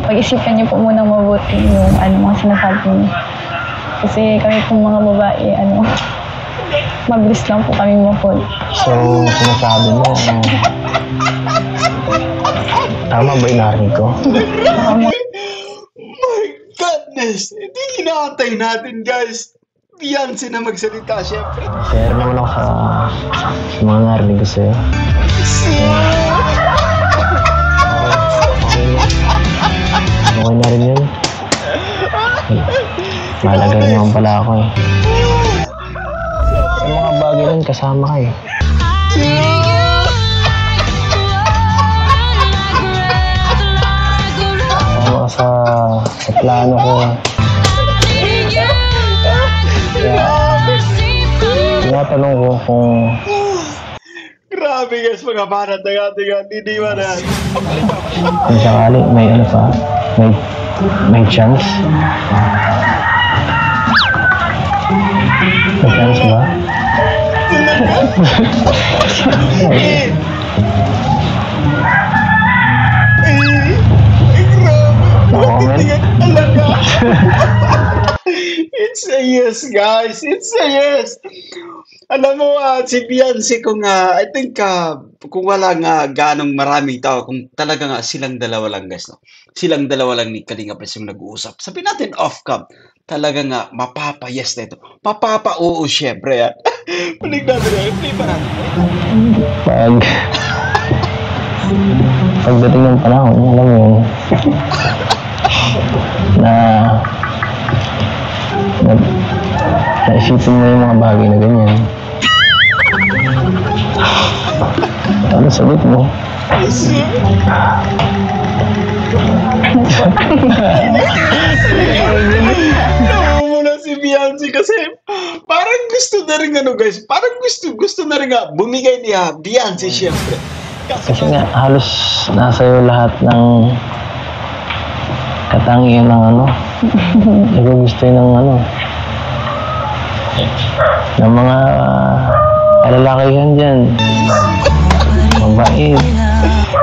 pag-isipan niyo po muna mabuti yung mga sinasabi niyo. Kasi kami pong mga babae, mabilis lang po kami ma-fall. So, sinasabi mo, tama ba yung narinig ko? My goodness! Hindi inaantay natin, guys. Beyonce na magsalita, syempre. Share naman ako sa mga narinig ko sa'yo. Okay na rin yun. Mahalaga rin naman pala ako eh. Sa mga bagay nun, kasama ka eh. Kasama ka sa plano ko. Kaya, tinatanong ko kung... Grabe guys, mga banat ng ating didiwa na yan. Kung sakali, may pa, may chance. May chance ba? It's a yes, guys. It's a yes. Alam mo, si Beyonce I think kung wala nga ganong maraming tao, kung talaga nga silang dalawa lang, guys, no? Silang dalawa lang ni Kalinga Pres yung nag-uusap. Sabihin natin off-cam, talaga nga mapapa-yes na ito. Mapapa-oo, syempre, yan. Balik natin yan. Play pa natin. Pagdating ng panahon, alam mo yun, naisipin mo yung mga bagay na ganyan. Ano sagot mo? Namumula si Beyonce kasi parang gusto na rin guys. Parang gusto na rin bumigay niya Beyonce syempre. Kasi nga halos nasa iyo lahat ng katangian ng gusto ng ng mga kalalakihan dyan. Mabait,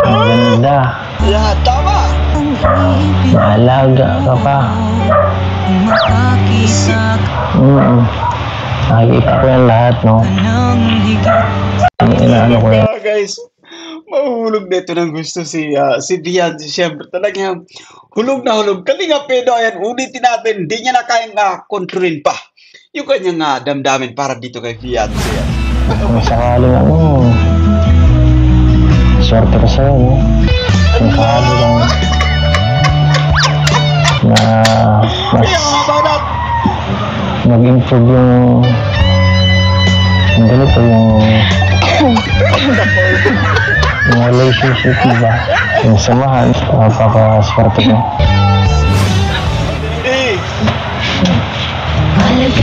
maganda, Yeah, tama! maalaga ka pa. Nakikita ko yan lahat, no? Inaano ko yan. Guys, mahuhulog na ito ng gusto si Beyonce. Siyempre, talagang hulog na hulog. Kalinga pedo, ayan, ulitin natin. Hindi niya na kayang kontrolin pa yung kanyang damdamin para dito kay Beyonce. Kung sakaling swerte ko sa'yo, no? Kung sakaling lang na mas mag-improve yung ganito yung relationship, diba? Yung samahan, napaka-swerte ko.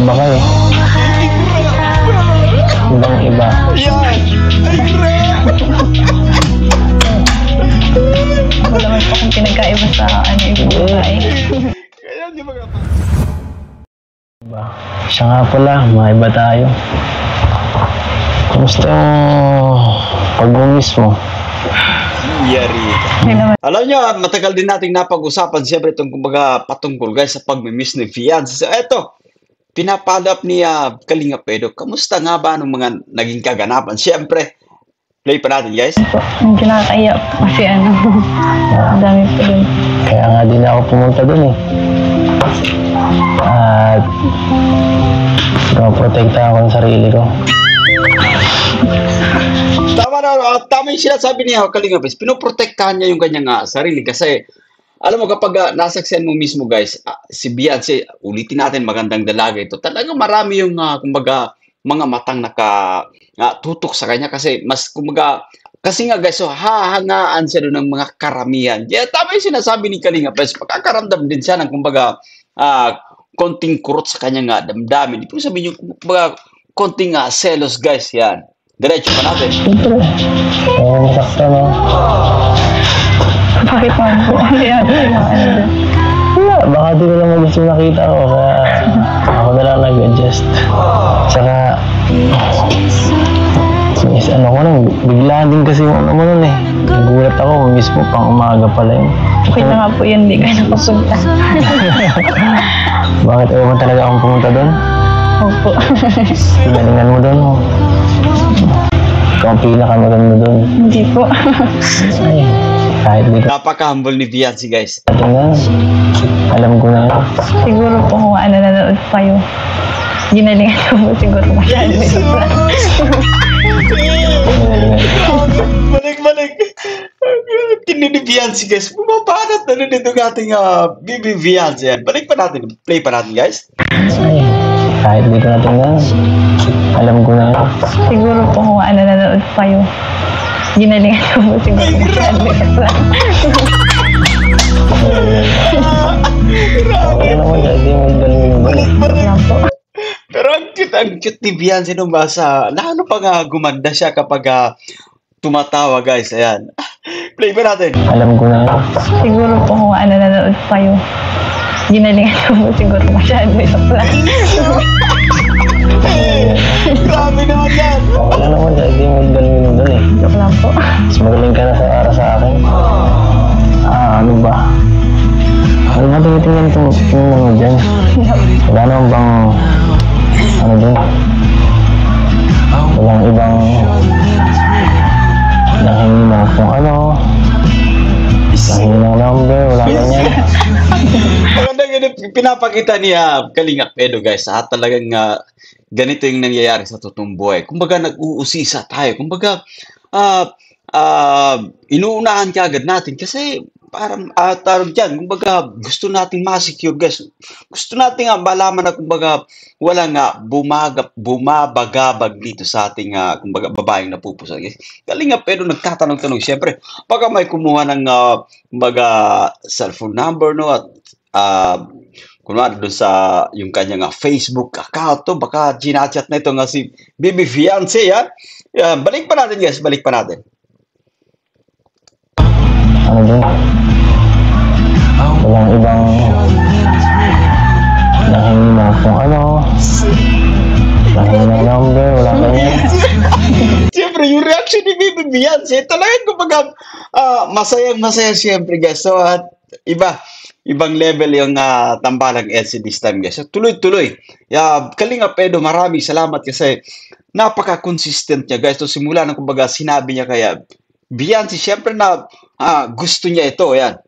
Iba kayo. Ibang iba. Wala man po akong pinagkaiba sa ibang babae. Siya nga pala, maiba tayo. Kumusta yung pag-umis mo? Yari. Alam nyo, matagal din nating napag-usapan siyempre itong kumbaga patungkol guys sa pag-miss ni Beyonce. So eto, pinapalap ni Kalinga Pedo. Kamusta nga ba nung mga naging kaganapan? Siyempre, play pa natin guys. Ang kinakaya kasi ang dami po dun. Kaya nga din ako pumunta dun eh. At protekta ako ng sarili ko. Tama yung sinasabi niya Kalinga Pres. Pinoprotektahan niya yung kanyang sarili kasi alam mo kapag nasaksihan mo mismo guys, si Beyonce, ulitin natin magandang dalaga ito. Talagang marami yung kumbaga mga matang tutok sa kanya kasi mas kumbaga kasi nga guys, so hahangaan siya doon ng mga karamihan. Yeah, tama yung sinasabi ni Kalinga Pres. Pagkakaramdam din siya ng kumbaga konting kurot sa kanyang damdamin. Ibig sabihin yung kumbaga konting selos guys, yan. Diretso pa natin. Siyempre. Masakta no? Bakit man po? Baka di ko naman gusto nakita ko. Kaya ako na lang nag-adjust. Saka bigla din kasi yung mo nun eh. Nagulat ako, mismo pang umaga pala yun. Okay na nga po yun, hindi kayo nakapunta. Bakit ayaw mo talaga akong pumunta doon? Opo. Pinalingan mo doon, oh. Ikaw ang pinakamaganda doon. Hindi po. Ay, kahit dito Napaka-humble ni Beyonce, guys. natin na. Alam ko na. Siguro po kung nanonood pa kayo. Ginalingan ko po siguro masyado. Balik. Tindi ni Beyonce, guys. Bumabanat na rin itong ating Bibi Beyonce. Yan. Balik pa natin. Play pa natin, guys. Ay, kahit dito natin na. Alam ko na. Siguro po kung nanonood pa kayo. Ginalingan ko po siguro masyado. Okay naman, hindi mo galing mo. Wala po. Pero ang cute ni Beyonce nung basa. Lalo pa nga gumanda siya kapag tumatawa, guys. Ayan. Play pa natin. Alam ko na. Siguro po kung nanonood pa kayo. Ginalingan ko po siguro masyado. Grabe naman yan. Okay naman, hindi mo galing mo doon eh. Joke lang po. Mas magaling ka na para sa akin. Ano ba? Ano nga tinitingnan itong mga dyan? Wala naman bang ano dun? Walang ibang nanghingi mo kung ano, nanghingi ng number, wala ganyan. Maganda ganun, pinapakita niya Kalingap Edo, guys. Talagang ganito yung nangyayari sa totoong buhay. Kumbaga nag-uusisa tayo. Kumbaga inuunahan ka agad natin kasi parang tarong dyan. Kumbaga gusto natin ma-secure, guys. Gusto natin malaman na kumbaga walang bumabagabag dito sa ating kumbaga babaeng napupusa. Kalingap pero nagtatanong-tanong siyempre baka may kumuha ng kumbaga cellphone number, no, at kunwari doon sa yung kanyang Facebook account, to baka ginachat na ito nga si Bibi Beyonce, yan. Balik pa natin, guys, balik pa natin. Ano dun? Walang ibang nanghingi mo kung ano, nanghingi ng number, wala ganyan. Siyempre, yung reaction ni Bibi Beyonce, talagang kumbaga masayang-masaya siyempre, guys. So, ibang level yung tambalang Elsie this time, guys. So, tuloy-tuloy. Kalingap Edo, maraming salamat kasi napaka-consistent niya, guys. So, simula ng kumbaga sinabi niya kaya Beyonce, siyempre na gusto niya ito, yan.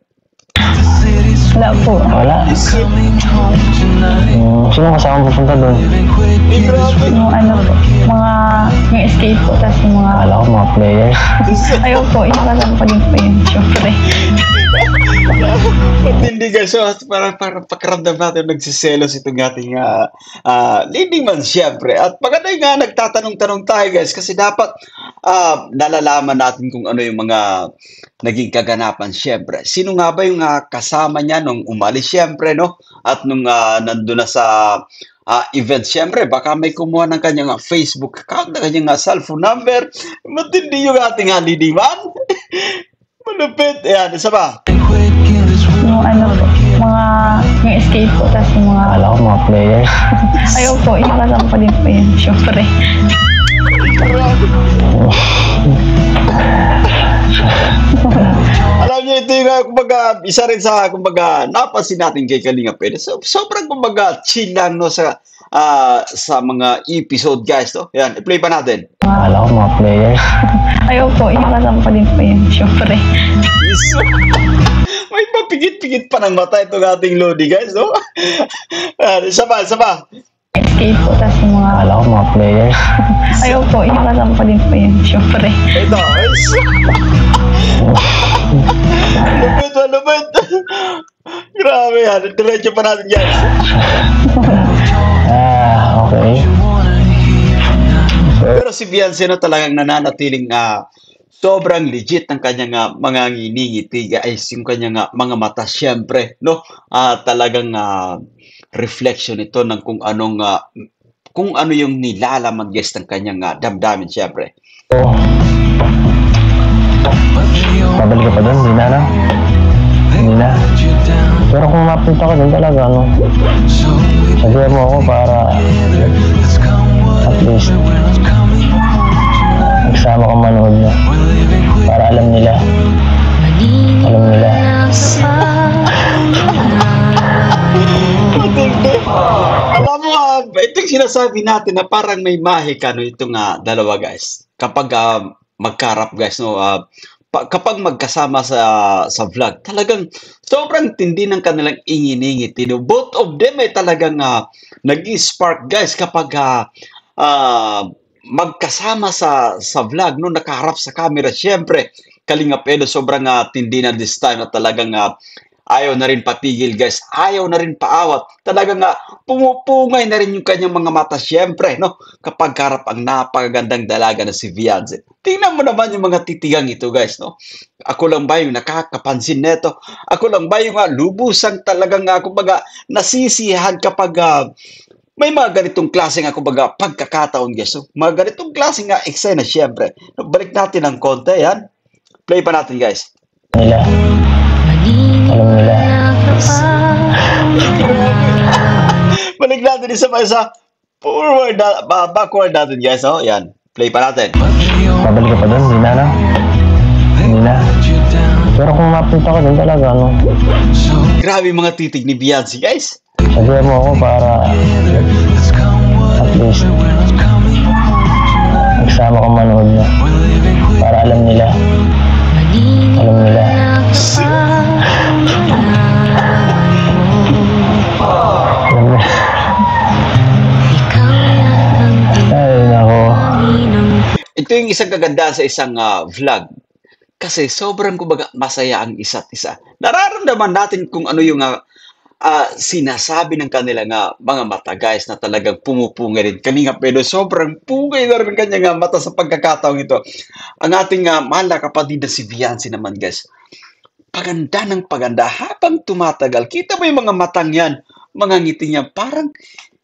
Wala po. Wala. Sino kasama pupunta doon? Yung ano po, yung escape po, tapos yung mga... Akala ko mga players. Ayaw po, inukasan pa din po yun, syempre. Hindi, guys. So, para pakiramdam natin nagsiselos itong ating leading man, siyempre. At maganda nga nagtatanong-tanong tayo, guys, kasi dapat nalalaman natin kung ano yung mga naging kaganapan, siyempre. Sino nga ba yung kasama niya nung umalis, siyempre, no? At nung nandun na sa event, siyempre, baka may kumuha ng kanyang Facebook account, ng kanyang cellphone number. Matindi yung ating leading man. Malupit. Ayan, isa ba? Yung ano po, yung escape po, tapos yung mga... Akala ko mga players. Ayaw po, inukasan pa din po yun, syempre. Alam niyo, ito yung kumbaga, isa rin sa kumbaga, napansin natin kay Kalingap Edo. So, sobrang kumbaga, chill lang, no, sa mga episode, guys, no? Yan, i-play pa natin. Akala ko mga players. Ayaw po, inukasan pa din po yun, syempre. May papigit-pigit pa ng mata itong ating Lodi, guys, no? Isa pa. Escape po, tapos yung mga... Akala ko mga players. Ayaw po, inukasan pa din po yun, syempre. Ito, guys. Lupit. Grabe yan. Diretso pa natin, guys. Okay. Pero si Beyonce na talagang nananatiling sobrang legit ng kanyang mga nginingiti, guys. Yung kanyang mga mata, syempre, no? Talagang reflection ito ng kung ano yung nilalaman, guys, ng kanyang damdamin, syempre. Babalik ka pa doon? Hindi na. Pero kung mapunta ka doon talaga, no? Sabihan mo ako para at least Nagsama ko manood na. Para alam nila. Alam nila. Alam mo, itong sinasabi natin na parang may mahika no, itong dalawa guys. Kapag magkarap guys, no, kapag magkasama sa vlog, talagang sobrang tindi ng kanilang ingin-ingit. You know? Both of them ay talagang nag-spark guys kapag magkasama sa vlog, no, nakaharap sa camera. Siyempre, Kalingap Edo, sobrang tindi na this time na talagang ayaw na rin patigil guys, ayaw na rin paawat. Talagang pumupungay na rin yung kanyang mga mata siyempre, no? Kapag karap ang napakagandang dalaga na si Vianze. Tingnan mo naman yung mga titigang ito guys, no? Ako lang ba yung nakakapansin neto? Ako lang ba yung lubusang talagang kumbaga nasisiyahan kapag may mga ganitong klaseng kumbaga pagkakataon guys. So, mga ganitong klaseng eksena siyempre. Balik natin ng konti, yan. Play pa natin guys. Nila. Alam nila. Balik natin isa pa isa. Forward, backward natin guys. Oh, yan. Play pa natin. Babalik ka pa doon? Hindi na na. Hindi na. Pero kung mapunta ka doon talaga, ano? Grabe yung mga titig ni Vianze guys. Sabihan mo ako para at least nagsama ko manood na. Para alam nila. Alam nila. Alam nila. Ay, nako. Ito yung isang kagandahan sa isang vlog. Kasi sobrang kumbaga masaya ang isa't isa. Nararamdaman natin kung ano yung sinasabi ng kanilang mga mata guys na talagang pumupunga rin. Kalingap Edo, sobrang pungay na rin ang kanyang mata sa pagkakataong ito. Ang ating mahal na kapatid na si Vianze naman guys. Paganda ng paganda habang tumatagal. Kita mo yung mga matang yan, mga ngiti niya, parang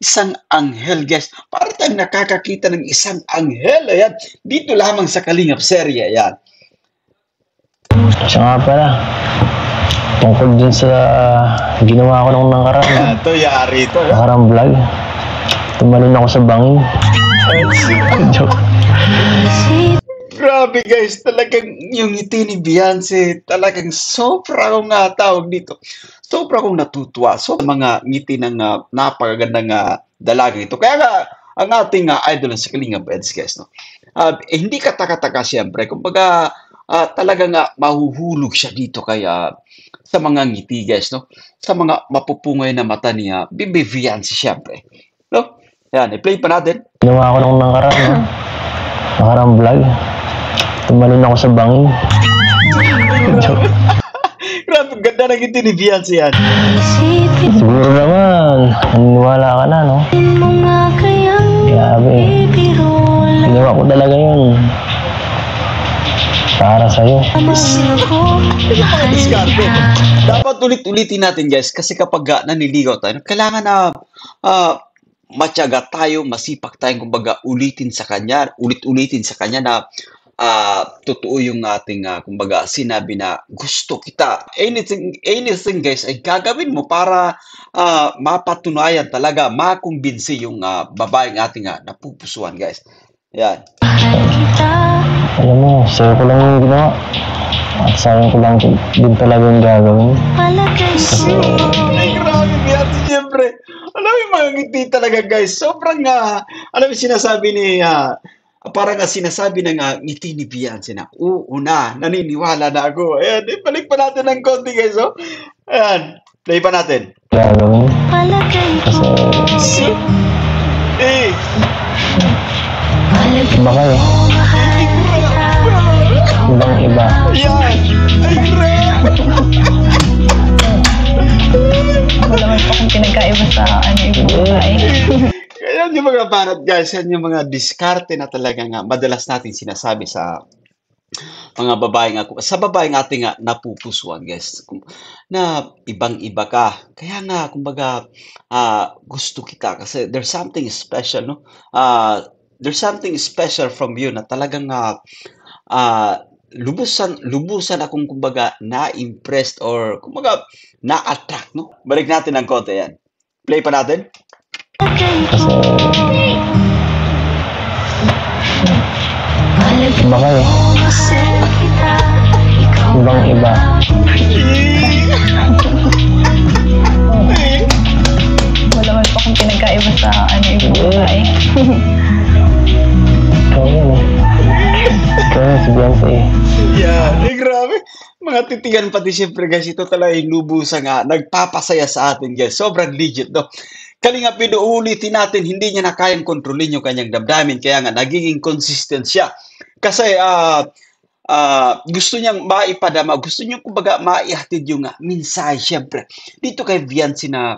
isang anghel guys. Parang tayong nakakakita ng isang anghel. Ayan. Dito lamang sa Kalingap serye. Ayan. Siya nga pala. Tungkol dun sa ginawa ko nung nakaraan. Ito, yari ito. Nakarang vlog. Tumalon ako sa bangin. Joke. Grabe guys, talagang yung ngiti ni Vianze, talagang sobra akong tawag dito. Sobra akong natutuwa. So, mga ngiti ng napakagandang dalaga ito. Kaya nga, ang ating idol sa Kalingap Eds guys, no? Hindi kataka-taka siyempre. Kumbaga, talagang mahuhulog siya dito kaya sa mga ngiti guys, no? Sa mga mapupungay na mata niya, Bibi Vianze siyempre. No? Yan, i-play pa natin. Ginawa ko nung nakaraan, no? Nakarang vlog. Tumalon ako sa bangin. Joke. Grabe, ganda ng ngiti ni Vianze yan. Siguro naman, naniniwala ka na, no? Grabe. Ginawa ko talaga yun. Para sa'yo. Diskarte. Dapat ulit-ulitin natin guys kasi kapag naniligaw tayo, kailangan na matyaga tayo, masipag tayong kumbaga ulitin sa kanya, ulit-ulitin sa kanya na totoo yung ating kumbaga sinabi na gusto kita. Anything guys ay gagawin mo para mapatunayan talaga, makumbinsi yung babaeng ating napupusuan guys. Yan. Alam mo, sa'yo ko lang yung ginawa. At sa'yo ko lang din talaga yung gagawin. Kasi, Ay, grabe, Vianze, siyempre. Alam mo yung mga ngiti talaga, guys. Sobrang, alam mo, sinasabi ni, parang sinasabi ng ngiti ni Vianze na, oo na, naniniwala na ako. Ayan, balik pa natin ng konti, guys, oh. Ayan, play pa natin. gagawin. Kasi, Eh, iba kayo. Ibang iba. yan. Ay, grabe. Wala naman po akong pinagkaiba sa ibang babae. Yan yung mga banat, guys. Yan yung mga diskarte na talaga madalas natin sinasabi sa mga babaeng sa babaeng ating napupusuan guys na ibang-iba ka. Kaya nga kumbaga gusto kita kasi there's something special, no? There's something special from you na talagang lubusan akong kumbaga na-impressed or kumbaga na-attract, no? Balik natin ng konti yan. Play pa natin. Kasi, Iba kayo. Ibang iba. Wala man po akong pinagkaiba sa ibang babae. Ikaw yan eh. Ikaw yan si Beyonce eh. Yan, grabe. Mga titigan pati siyempre guys, ito talaga yung lubusa nga, nagpapasaya sa atin guys. Sobrang legit, no? Kalinga pinuulitin natin, hindi niya na kayang kontrolin yung kanyang damdamin, kaya nga nagiging consistent siya. Kasi gusto niyang maipadama, gusto niyang kumbaga maihatid yung mensahe siyempre. Dito kay Beyonce na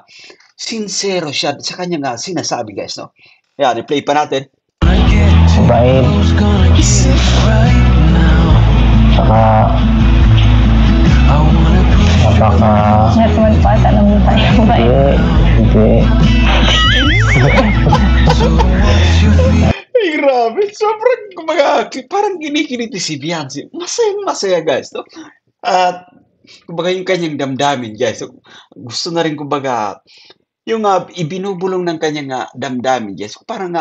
sincero siya sa kanyang sinasabi guys, no? Yan, i-play pa natin. Mabait. Saka Lahat naman po ata ng babae. hindi. Ay, grabe. Sobrang, kumbaga, parang ginikiliti si Beyonce. Masaya guys, no? At, kumbaga, yung kanyang damdamin, guys. So, gusto na rin, kumbaga, yung ibinubulong ng kanyang damdamin, guys. Parang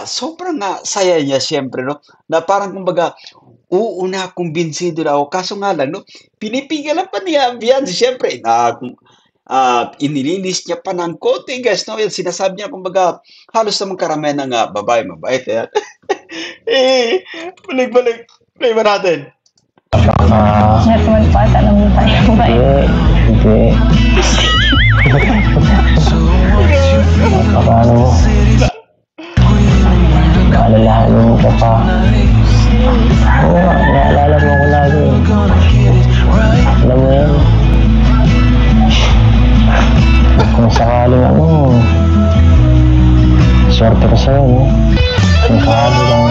sobrang saya niya, siyempre, no? Na parang, kumbaga, uuna, kumbinsido na ako. Kaso nga lang, no? Pinipigilan pa niya Beyonce, siyempre, na inilinis niya pa ng kote, guys, no? Yan, sinasabi niya, kumbaga, halos naman karamihan ng babae, mabait, yan. Balik. Play ba natin? Lahat naman po ata ng babae. Hindi. Paano mo? Alalahanin ka pa. Oo nga, naalala mo ko lagi. Alam mo yan. Kung sakaling swerte ko sa'yo, no? Kung sakaling lang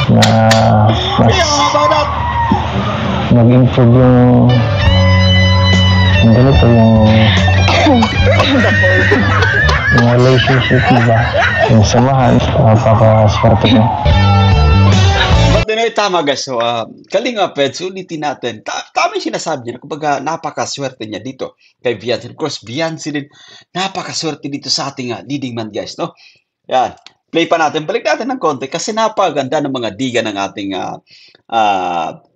na mas mag-improve yung ganito yung relationship, diba? Yung samahan, napakaswerte ko. But anyway, tama guys. So, Kalinga Peds, ulitin natin. Tama yung sinasabi niya. Kumbaga, napakaswerte niya dito kay Beyonce. Of course, Beyonce din, napakaswerte dito sa ating leading man guys, no? Yan. Play pa natin. Balik natin ng konti kasi napaganda ng mga diga ng ating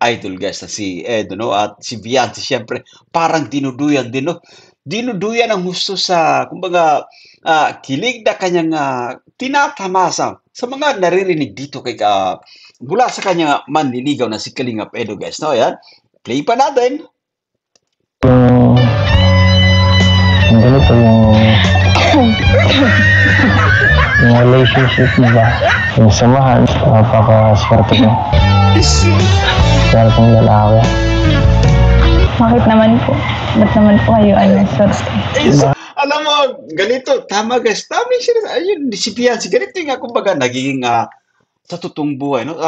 idol guys na si Edo, no? At si Beyonce, siyempre, parang dinuduyan din, no? Dinuduyan ang gusto sa, kumbaga, kilig na kanyang tinatamasa sa mga naririnig dito kay mula sa kanyang manliligaw na si Kalingap Edo guys, no? Yan. Play pa natin. Yung ganito yung relationship, diba? Yung samahan, napakaswerte ko. Swerteng lalaki. Bakit naman po? Ba't naman po kayo swerte? Alam mo, ganito, tama guys, tama yung sinasabi, ayun, si Beyonce, ganito yung kumbaga, nagiging sa totoong buhay, no?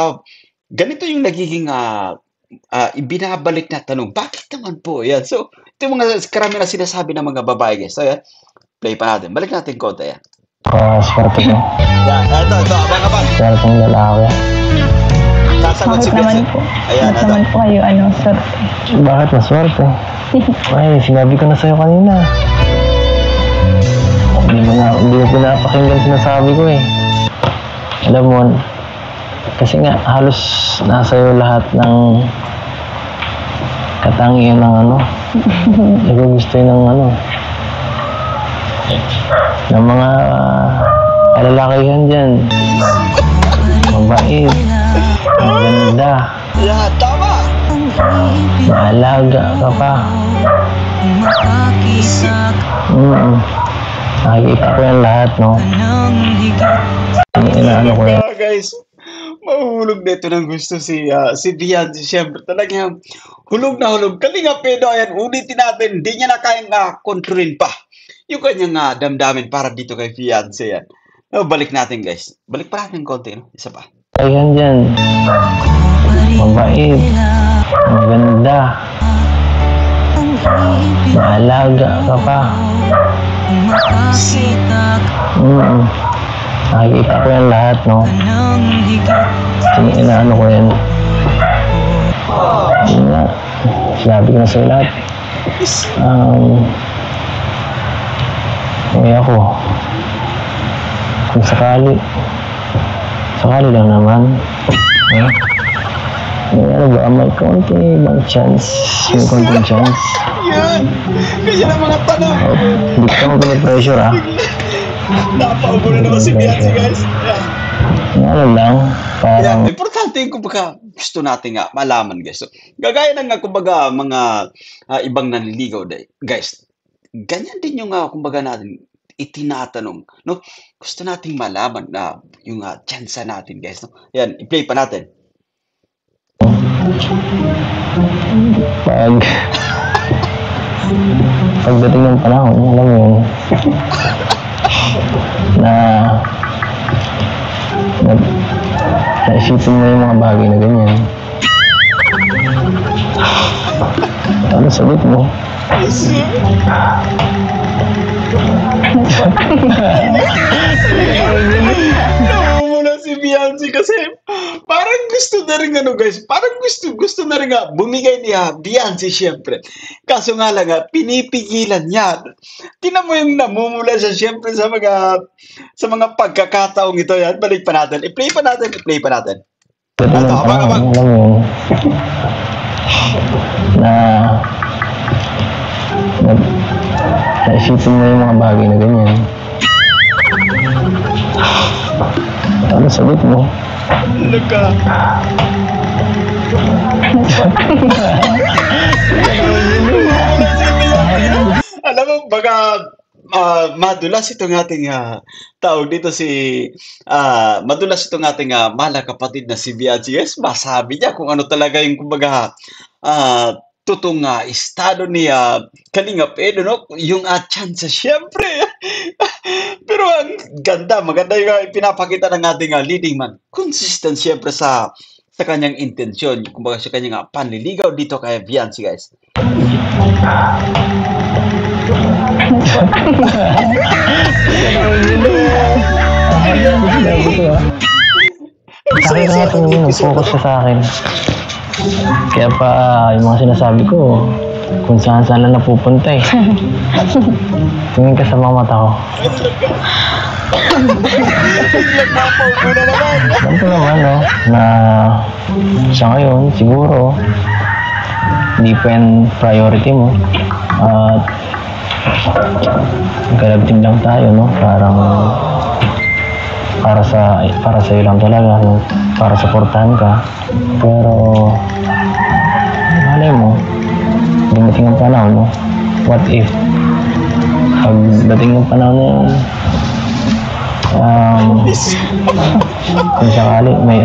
Ganito yung nagiging ibinabalik na tanong, bakit naman po? Yan, so, ito yung mga karami na sinasabi ng mga babae guys, so yan, play pa natin, balik natin konti yan. Swerte ko. Yan, ito, abang-abang. Swerteng lalaki. Sasagot si Bakit naman Beyonce. po? Ayan, Ba't naman po kayo swerte? Bakit maswerte? Ay, sinabi ko na sa'yo kanina. Hindi mo pinapakinggan sinasabi ko eh. Alam mo, kasi nga halos nasa iyo lahat ng katangian ng nagugustuhin ng ng mga kalalakihan dyan. Mabait, maganda, Yan, tama. maalaga ka pa. Nakikita ko yan lahat, no? Inaano ko yan. Guys, mahuhulog dito ng gusto si Beyonce. Siyempre, talagang hulog na hulog. Kalinga Pedo, ayan, ulitin natin. Hindi niya na kayang kontrolin pa yung kanyang damdamin para dito kay Beyonce yan. Balik natin guys. Balik pa natin konti, no? Isa pa. Ayan dyan. Mabait, maganda, maalaga ka pa. Nakikita ko yan lahat, no? Inaano ko yan. Yun nga, sinabi ko na sa'yo lahat. Ako, kung sakali, Sakali lang naman. Eh? Ano ba, may konti bang chance? May konting chance? Yan! Kasi na mga tanong. Oh, hindi ka mo pinipressure ah. Napaubo na naman si Biansi, guys. Ano lang, parang... Importante yung kumbaga gusto natin nga malaman, guys. So, gagaya na nga kumbaga mga ibang nanliligaw, guys. Ganyan din yung kumbaga natin itinatanong, no? Gusto nating malaman na yung chance natin, guys. No? Yan, i-play pa natin. Pagdating ng panahon, alam mo yun, naisipin mo yung mga bagay na ganyan. Ano sagot mo? Namumula si Biansi kasi parang gusto na rin guys, parang gusto na rin bumigay niya Biansi syempre. Kaso nga lang pinipigilan niya. Tinan mo yung namumula siya syempre sa mga pagkakataong ito yan. Balik pa natin. I-play pa natin. Ito, abang. Alam mo yun, naisipin mo yung mga bagay na ganyan. Ano sagot mo? Alam mo, baka madulas itong ating tao dito madulas itong ating mahal na kapatid na si Biansi. Yes, masabi niya kung ano talaga yung kumbaga tutong estado ni Kalinga Pedro, no? Yung chance, syempre. Pero ang maganda yung pinapakita ng ating leading man. Consistent syempre sa kanyang intensyon, kumbaga sa kanyang panliligaw dito kay Biansi, guys. Sabi nga ito, focus ka sa akin. Kaya pa yung mga sinasabi ko, kung saan lang napupunta eh. Tingin ka sa mga mata ko. Alam ko naman, no, na sa ngayon, siguro, hindi pa yan priority mo. At galabting lang tayo, no? Parang para sa iyo lang talaga, no? Para supportahan ka. Pero malay mo, dumating ang panahon, no? What if pagdating ng panahon na yun, kung sakali may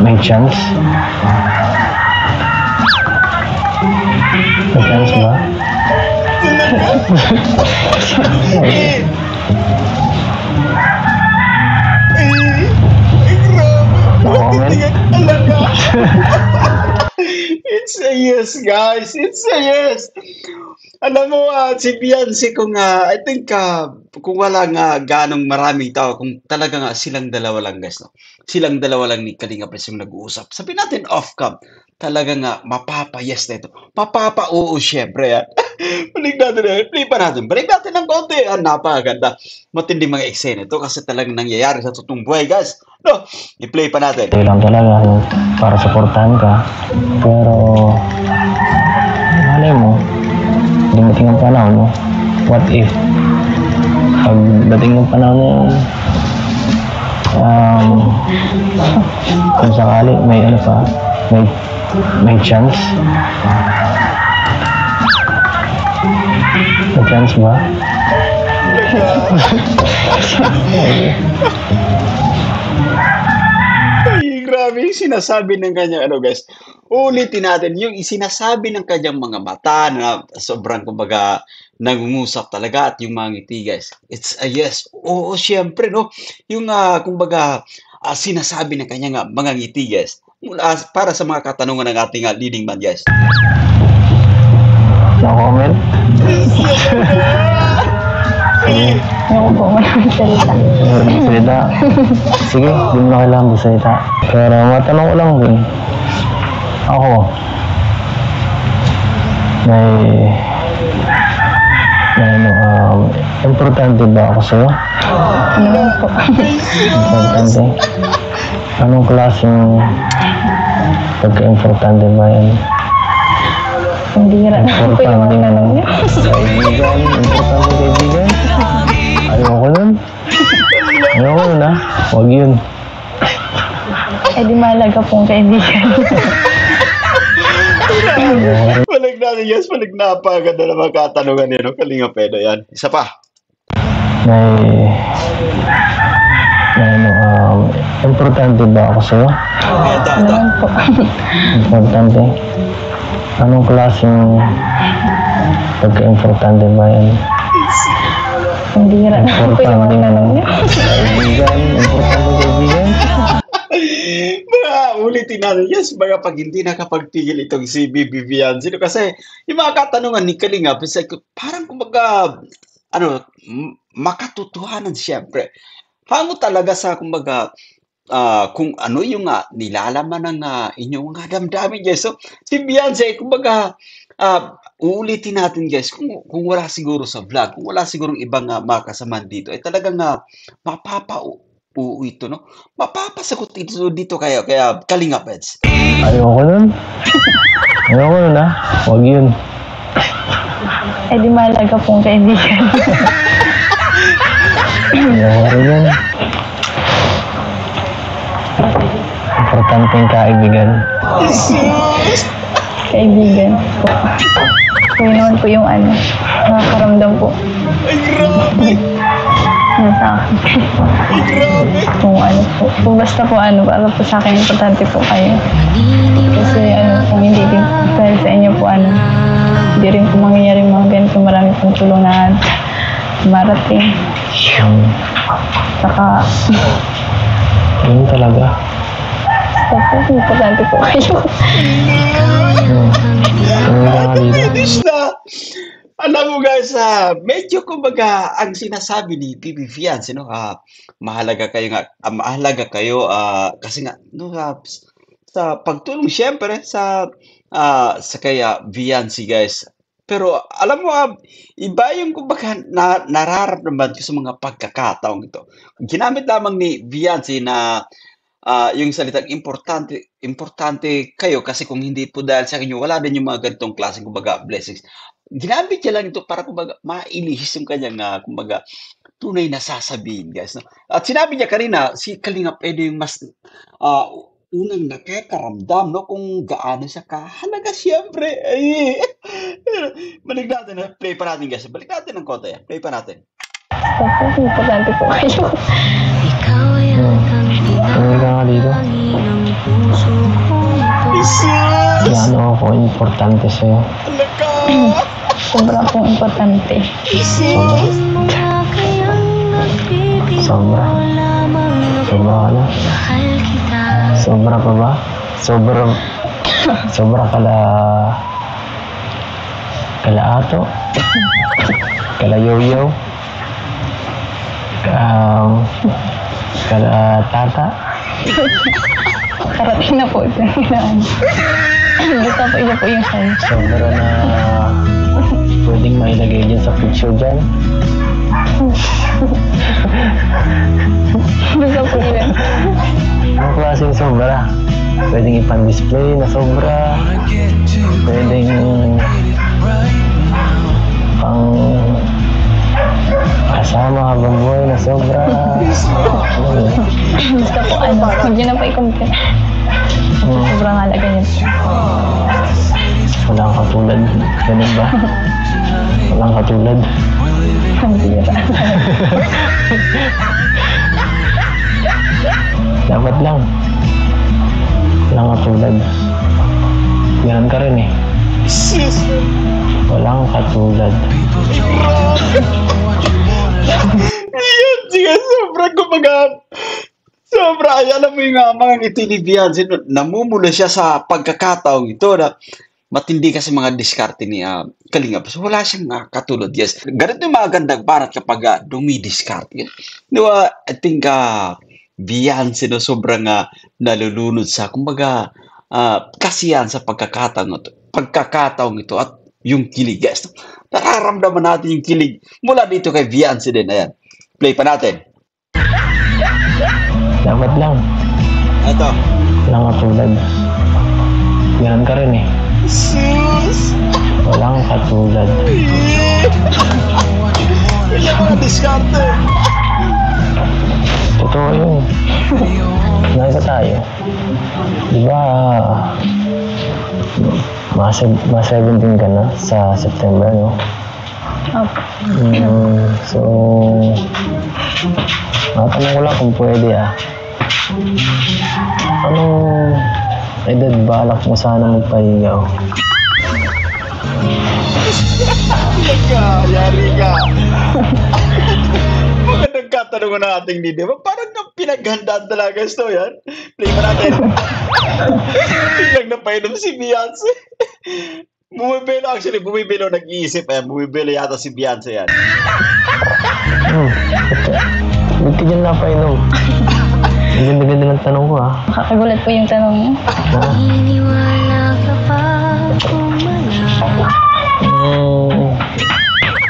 may chance. May chance ba? It's a yes, guys. It's a yes. Alam mo, si Biansi, I think, kung wala ganong maraming tao, kung talaga silang dalawa lang, guys, no? Silang dalawa lang ni Kalinga Pres yung nag-uusap. Sabihin natin off-cam, talaga mapapa-yes na ito. Mapapa-oo, syempre, yan. Balik natin ng konti. Napakaganda. Matindi mga eksena ito kasi talagang nangyayari sa totoong buhay, guys. No, i-play pa natin. Ito lang talaga, para supportahan ka. Pero malay mo, dumating ang panahon, no? What if pagdating ng panahon na yun, kung sakali may chance. May chance ba? Ay, grabe yung sinasabi ng kanyang guys. Ulitin natin yung sinasabi ng kanyang mga mata na sobrang kumbaga nangungusap talaga at yung mga ngiti, guys. It's a yes. Oo, syempre, no? Yung kumbaga sinasabi ng kanyang mga ngiti, guys. Para sa mga katanungan ng ating leading man, guys. No comment? Ayoko po, maraming salita. Sige, hindi mo na kailangan magsalita. Pero matanong ko lang din. Ako, importante ba ako sa'yo? Ano naman po? Importante? Anong klaseng pagka-importante ba yan? Hindi rin po yung mga tanong niya. Kaibigan? Importante kaibigan? Ayoko nun. Ayoko nun ha. Huwag yun. Eh di mahalaga pong kaibigan. Palig natin, yes, palig napaganda na mga katanungan niya, no? Kalinga Pedo yan. Isa pa. May importante ba ako sa'yo? Ito, Ano naman po? Importante? Anong klaseng pagka-importante ba yan? Hindi rin po yung mga tanong niya. Kaibigan? Importante kaibigan? Mga ulitin natin, yes, mga pag hindi nakapagpigil itong si Bibi Vianci, no? Kasi yung mga katanungan ni Kalinga, parang kumbaga, makatotohanan siyempre. Hango talaga sa kumbaga, kung ano yung nilalaman ng inyong mga damdamin, guys. So, si Beyonce, kumbaga, uulitin natin, guys, kung wala siguro sa vlog, kung wala siguro ibang mga kasamaan dito, ay talagang mapapauwi ito, no? Mapapasagot dito kaya Kalinga Peds. Ayoko nun. Ayoko nun ha. Huwag yun. Eh di mahalaga pong kaibigan. Ayoko rin yun. Importante yung kaibigan. Kaibigan po. Kaya naman po yung nakakaramdam po. Ay, grabe! Na sa akin. Ay, grabe! Kung po. Kung basta po para po sa akin importante po kayo. Kasi kung hindi din dahil sa inyo po hindi rin po mangyayari mga ganito. Marami pong tulungan. Marating. Saka, Yun talaga. basta po, importante po kayo. Tumingin ka nga dito. Finish na! Alam mo guys, medyo kumbaga ang sinasabi ni Bibi Vianci, no, mahalaga kayo kasi nga no, sa pagtulong siyempre sa kaya Vianci guys. Pero alam mo, iba yung kumbaga nararamdaman ko sa mga pagkakataong ito. Ginamit lamang ni Vianci na yung salitang importante kayo kasi kung hindi po dahil sa inyo, wala din yung mga ganitong klaseng kumbaga blessings. Ginamit niya lang ito para kumbaga mailihis yung kanyang kumbaga tunay na sasabihin, guys. No? At sinabi niya kanina, si Kalinga pwede yung mas unang nakakaramdam, no, kung gaano siya kahalaga, siyempre. Ay, balik natin, play pa natin, guys. Balik natin ng konti, play pa natin. Basta po, importante po kayo. Tumingin ka nga dito. Gaano ako importante sa'yo? Talaga! Sobra pong importante. Sobra. Sobra ka na. Sobra pa ba? Sobra kala ato. Kala yoyo. Kala tata. Karating na po ito. Basta po ito po yung size. Sobra na pwedeng mailagay dyan sa picture dyan. Basta po yun. Ang klaseng sobra. Pwedeng ipan-display na sobra. Pwedeng pang kasama habang buhay na sobra. Basta po huwag niyo na pa i-compare. Sobrang halaga niyo po. Walang katulad. Ganun ba? Walang katulad. Ang bira. Dapat lang. Walang katulad. Ganun ka rin eh. Walang katulad. Ayan, sige, sobrang kumbaga, alam mo yung mga ngiti ni Vianci, namumula siya sa pagkakataong ito na matindi kasi mga diskarte ni Kalinga. So, wala siyang katulad, yes. Ganito yung mga gandang barat kapag dumidiskarte. Di ba, I think Vianci, no, sobrang nalulunod sa, kumbaga, kasiyan sa pagkakataong ito at yung kilig, guys. nararamdaman natin yung kilig mula dito kay Viancy din. Ayan. Play pa natin. Dapat lang. Ito. Walang katulad. Ganun ka rin eh. Sus! Walang katulad. Kaya mga diskarte. Totoo yun. Nakita tayo. Diba, mga 17 ka na sa September, no? Opo. So, matanong ko lang kung pwede Anong edad balak mo sana magpaligaw? Yari ka. Magandang katanungan ng ating leader. Parang pinaghandaan talaga ito yan. Play pa natin. Biglang napainom si Beyonce. Bumibilo nag-iisip. Bumibilo yata si Beyonce yan. Ba't ka dyan napainom? Ang ganda-ganda ng tanong ko Nakakagulat po yung tanong niyo.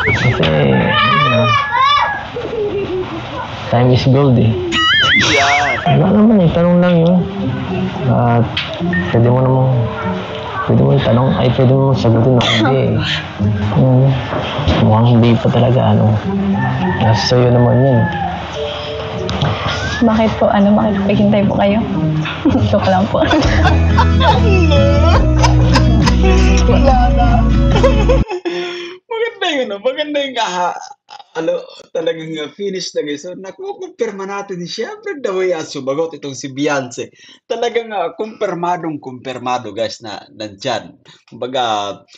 Kasi, time is gold eh. Yan. Wala naman tanong lang yun. At pwede mo itanong, pwede mo sagutin o hindi. Mukhang hindi pa talaga, Nasa sa'yo naman yan. Bakit po, makikipaghintay po kayo? Joke lang po. Wala na. Maganda yung talagang finish na guys. So, nakukumpirma natin, siyempre the way sumagot itong si Beyonce. Talagang kumpirmadong guys na nandyan.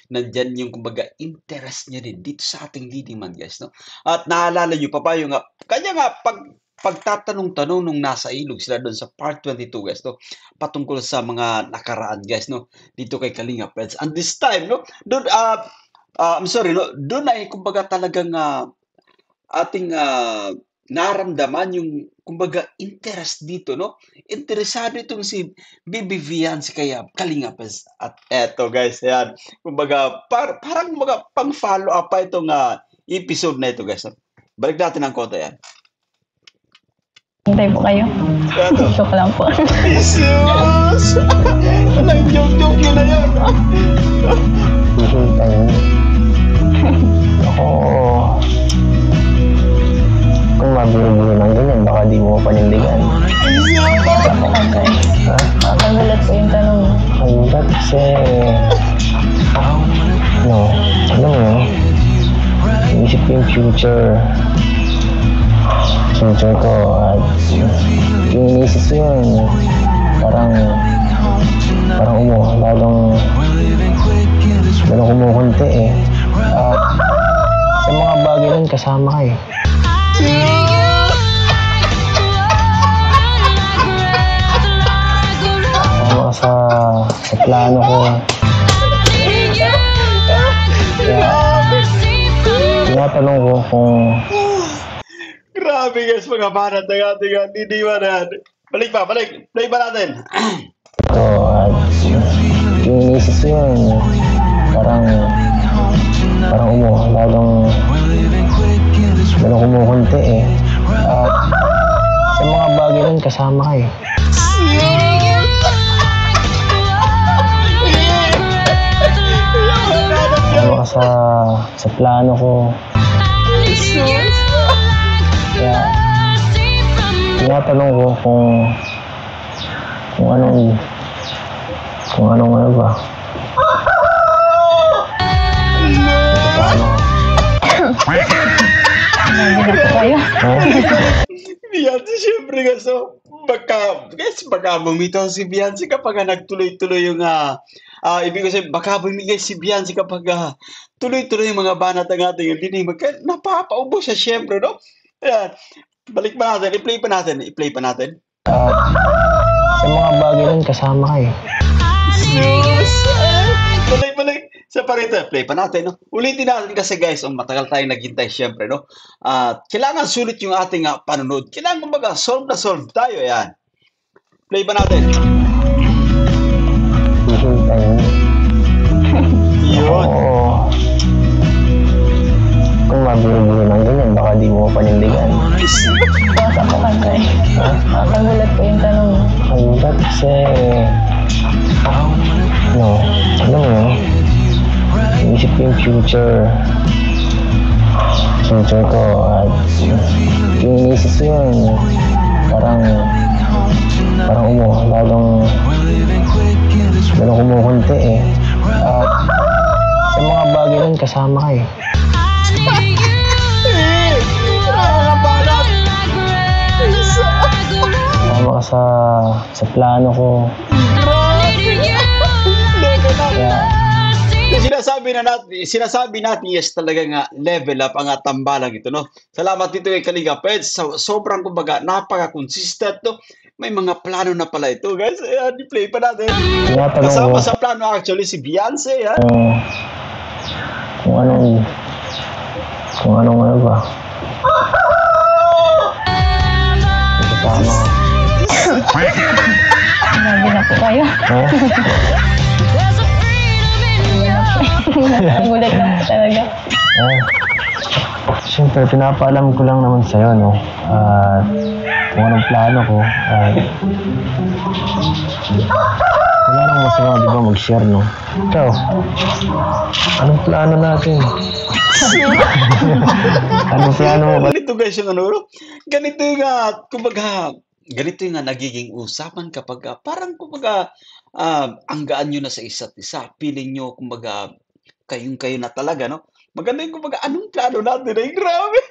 Nandyan yung interest niya din dito sa ating leading man guys. No? At naalala nyo pa yung kanya pagtatanong-tanong nung nasa ilog sila doon sa part 22 guys, no? Patungkol sa mga nakaraan guys, no? Dito kay Kalinga Friends. And this time, no? Doon, I'm sorry, no? Doon ay kumbaga talagang ating naramdaman yung kumbaga interest dito, no? Interesado itong si Bibi Viancy kaya Kalinga Friends. At eto guys, yan. Kumbaga parang pang follow up pa itong episode na ito guys. No? Balik natin ang konti yan. Hintay po kayo. Joke lang po. Jesus! Walang joke yun na yun. Hihintay mo. Ako, kung mabiro-biro ng ganyan, baka di mo panindigan. Nakakagulat po yung tanong niyo. Kagulat kasi, alam mo, inisip ko yung future ko at yung inisip ko yun parang lalong kumukunti at sa mga bagay nun kasama ka kasama sa plano ko kaya tinatanong ko kung Grabe guys, mga banat ng ating didiwanan. Balik. Play ba natin? ito at yung inisip ko yun parang lalong kumukunti at sa mga bagay nun kasama ka kasama ka sa plano ko kaya tinatanong ko kung anong ano ba Nakakagulat po kayo. Beyonce, syempre guys, so, baka bumitaw si Beyonce kapag nagtuloy-tuloy yung ibig ko sabihin, baka bumigay si Beyonce kapag tuloy-tuloy yung mga banat ng ating linig. Napapaubo siya syempre, no? Ayan. Balik pa natin, i-play pa natin. Sa mga bagay nun kasama ka Sus! Balik. Sa parito, play pa natin, no? Ulitin natin kasi guys, matagal tayong naghintay syempre, no? Kailangan sulit yung ating panonood. Kailangan kumbaga, solve tayo, yan. Play pa natin. hihintay mo Yun. buro-buro ng ganyan, baka di mo panindigan. Basa po kasi. Ha? Nakagulat po yung tanong mo. Ang ba't kasi, no, alam mo yun, inisip ko yung future ko, at yung inisip ko yun, parang lalong kumukunti eh. At sa mga bagay nun, kasama ka eh. Kasama ka sa plano ko. Kaya, Sinasabi natin, yes, talaga nga, level up ang tambalang ito, no? Salamat dito kay Kalinga Peds. Sobrang, kumbaga, napaka-consistent, no? May mga plano na pala ito, guys. Ayan, i-play pa natin. tinatanong ko Kasama sa plano, actually, si Beyonce, yan. kung anong ano ba. Kasama ka. Grabe na po kayo. Oh? Nagulat na po talaga. Siyempre, pinapaalam ko lang naman sa'yo, no? At kung anong plano ko. Wala nang masama, di ba, mag-share, no? Ikaw, anong plano natin? Anong plano mo ba? Ganito, guys, yung ano, ganito yung, kumbaga, ganito yung nagiging usapan kapag, parang, kumbaga, ang gaan nyo na sa isa't isa. Feeling nyo, kumbaga, kayong-kayo na talaga, no? Maganda yung kumbaga, anong plano natin? Ay, grabe.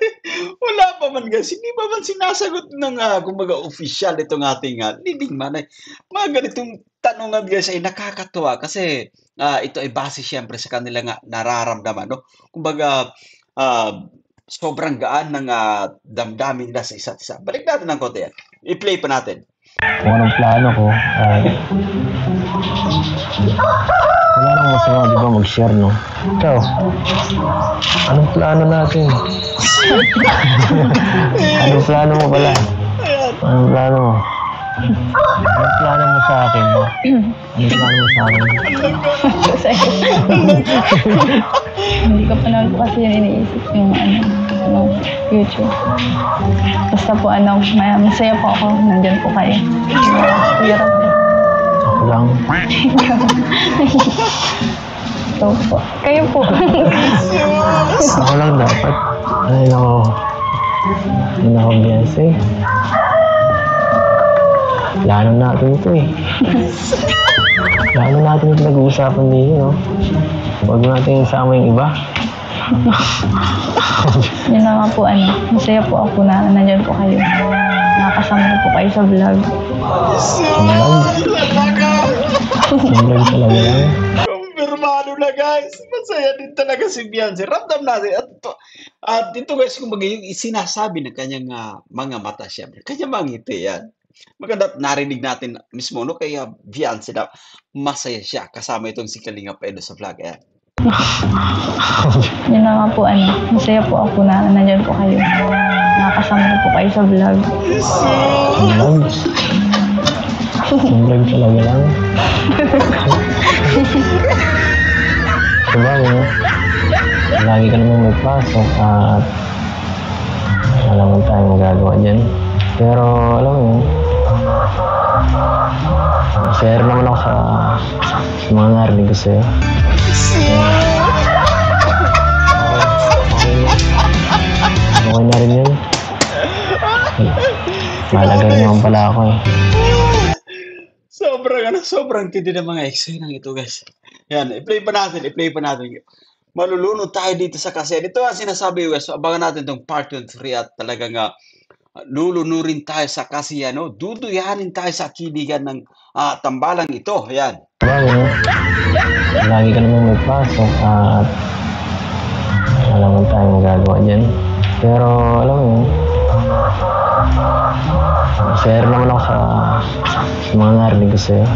Wala pa man, guys. Hindi pa man sinasagot ng, kumbaga, official itong ating leading man. Ay, mga ganitong tanungan, guys, ay nakakatuwa kasi ito ay base siyempre sa kanila nga nararamdaman, no? Kumbaga, sobrang gaan ng damdamin nila sa isa't isa. Balik natin ng konti yan. I-play pa natin. Kung anong plano ko. Wala nang masama, di ba, mag-share, no? Ikaw, anong plano natin? Anong plano mo pala? Anong plano mo? Anong plano mo sa akin, no? Anong plano mo sa akin? Hindi ko pa naman po kasi yun iniisip yung future. Basta po masaya po ako. Nandyan po kayo. Hirap po. Ako lang. So po. Kayo po. Ako lang dapat. Ay, nako. Ay, nako, Beyonce. Plano natin ito eh. Plano natin ito nag-uusapan dito, no? Huwag natin isama yung iba. Yun na nga po, masaya po ako na nandyan po kayo. Nakakasama ko po kayo sa vlog. Yung vlog talaga lang. Kumpirmado na, guys. Masaya din talaga si Beyonce. Ramdam natin. At dito, guys, kumbaga yung sinasabi ng kanyang mga mata, syempre. Kanya mga ngiti yan. Maganda narinig natin mismo, no? Kaya Beyonce na masaya siya kasama itong si Kalinga Pedro sa vlog. Ayan. Yun na nga po, masaya po ako na nandyan po kayo. Nakakasama ko po kayo sa vlog. Yung vlog? Yung vlog talaga lang. Diba, no? Lagi ka naman may pasok at wala mo tayong magagawa dyan. Pero, alam mo yun, share naman ako sa mga narinig ko sa'yo. Okay na rin yun. Mahalaga rin naman pala ako eh. Sobrang tindi ng mga eksena ito, guys. Yan, i-play pa natin. Malulunod tayo dito sa kasen. Ito ang sinasabi, guys. Abangan natin itong part 3 at talagang lulunurin tayo sa kasiyan, no? Duduyanin tayo sa kiligan ng tambalang ito. Yan. Diba, no? Lagi ka naman may pasok at wala mo tayong magagawa dyan. Pero, alam mo yun, share naman ako sa mga narinig ko sa'yo.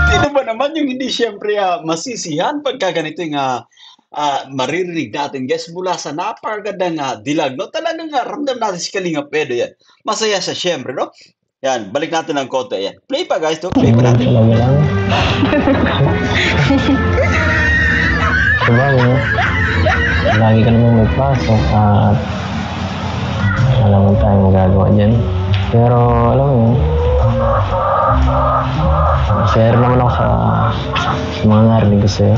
Sino ba naman yung hindi siyempre masisihan pagka ganito yung maririnig natin, guys, mula sa napakagandang dilag, no? Talagang ramdam natin si Kalinga Pedro yan. Masaya siya siyempre, no? Yan, balik natin ng konti. Yan. Play pa, guys, no? Play pa natin. Talaga lang. Diba, no? lagi ka naman may pasok at wala naman tayong magagawa dyan. Pero alam mo yun, share naman ako sa mga narinig ko sa'yo.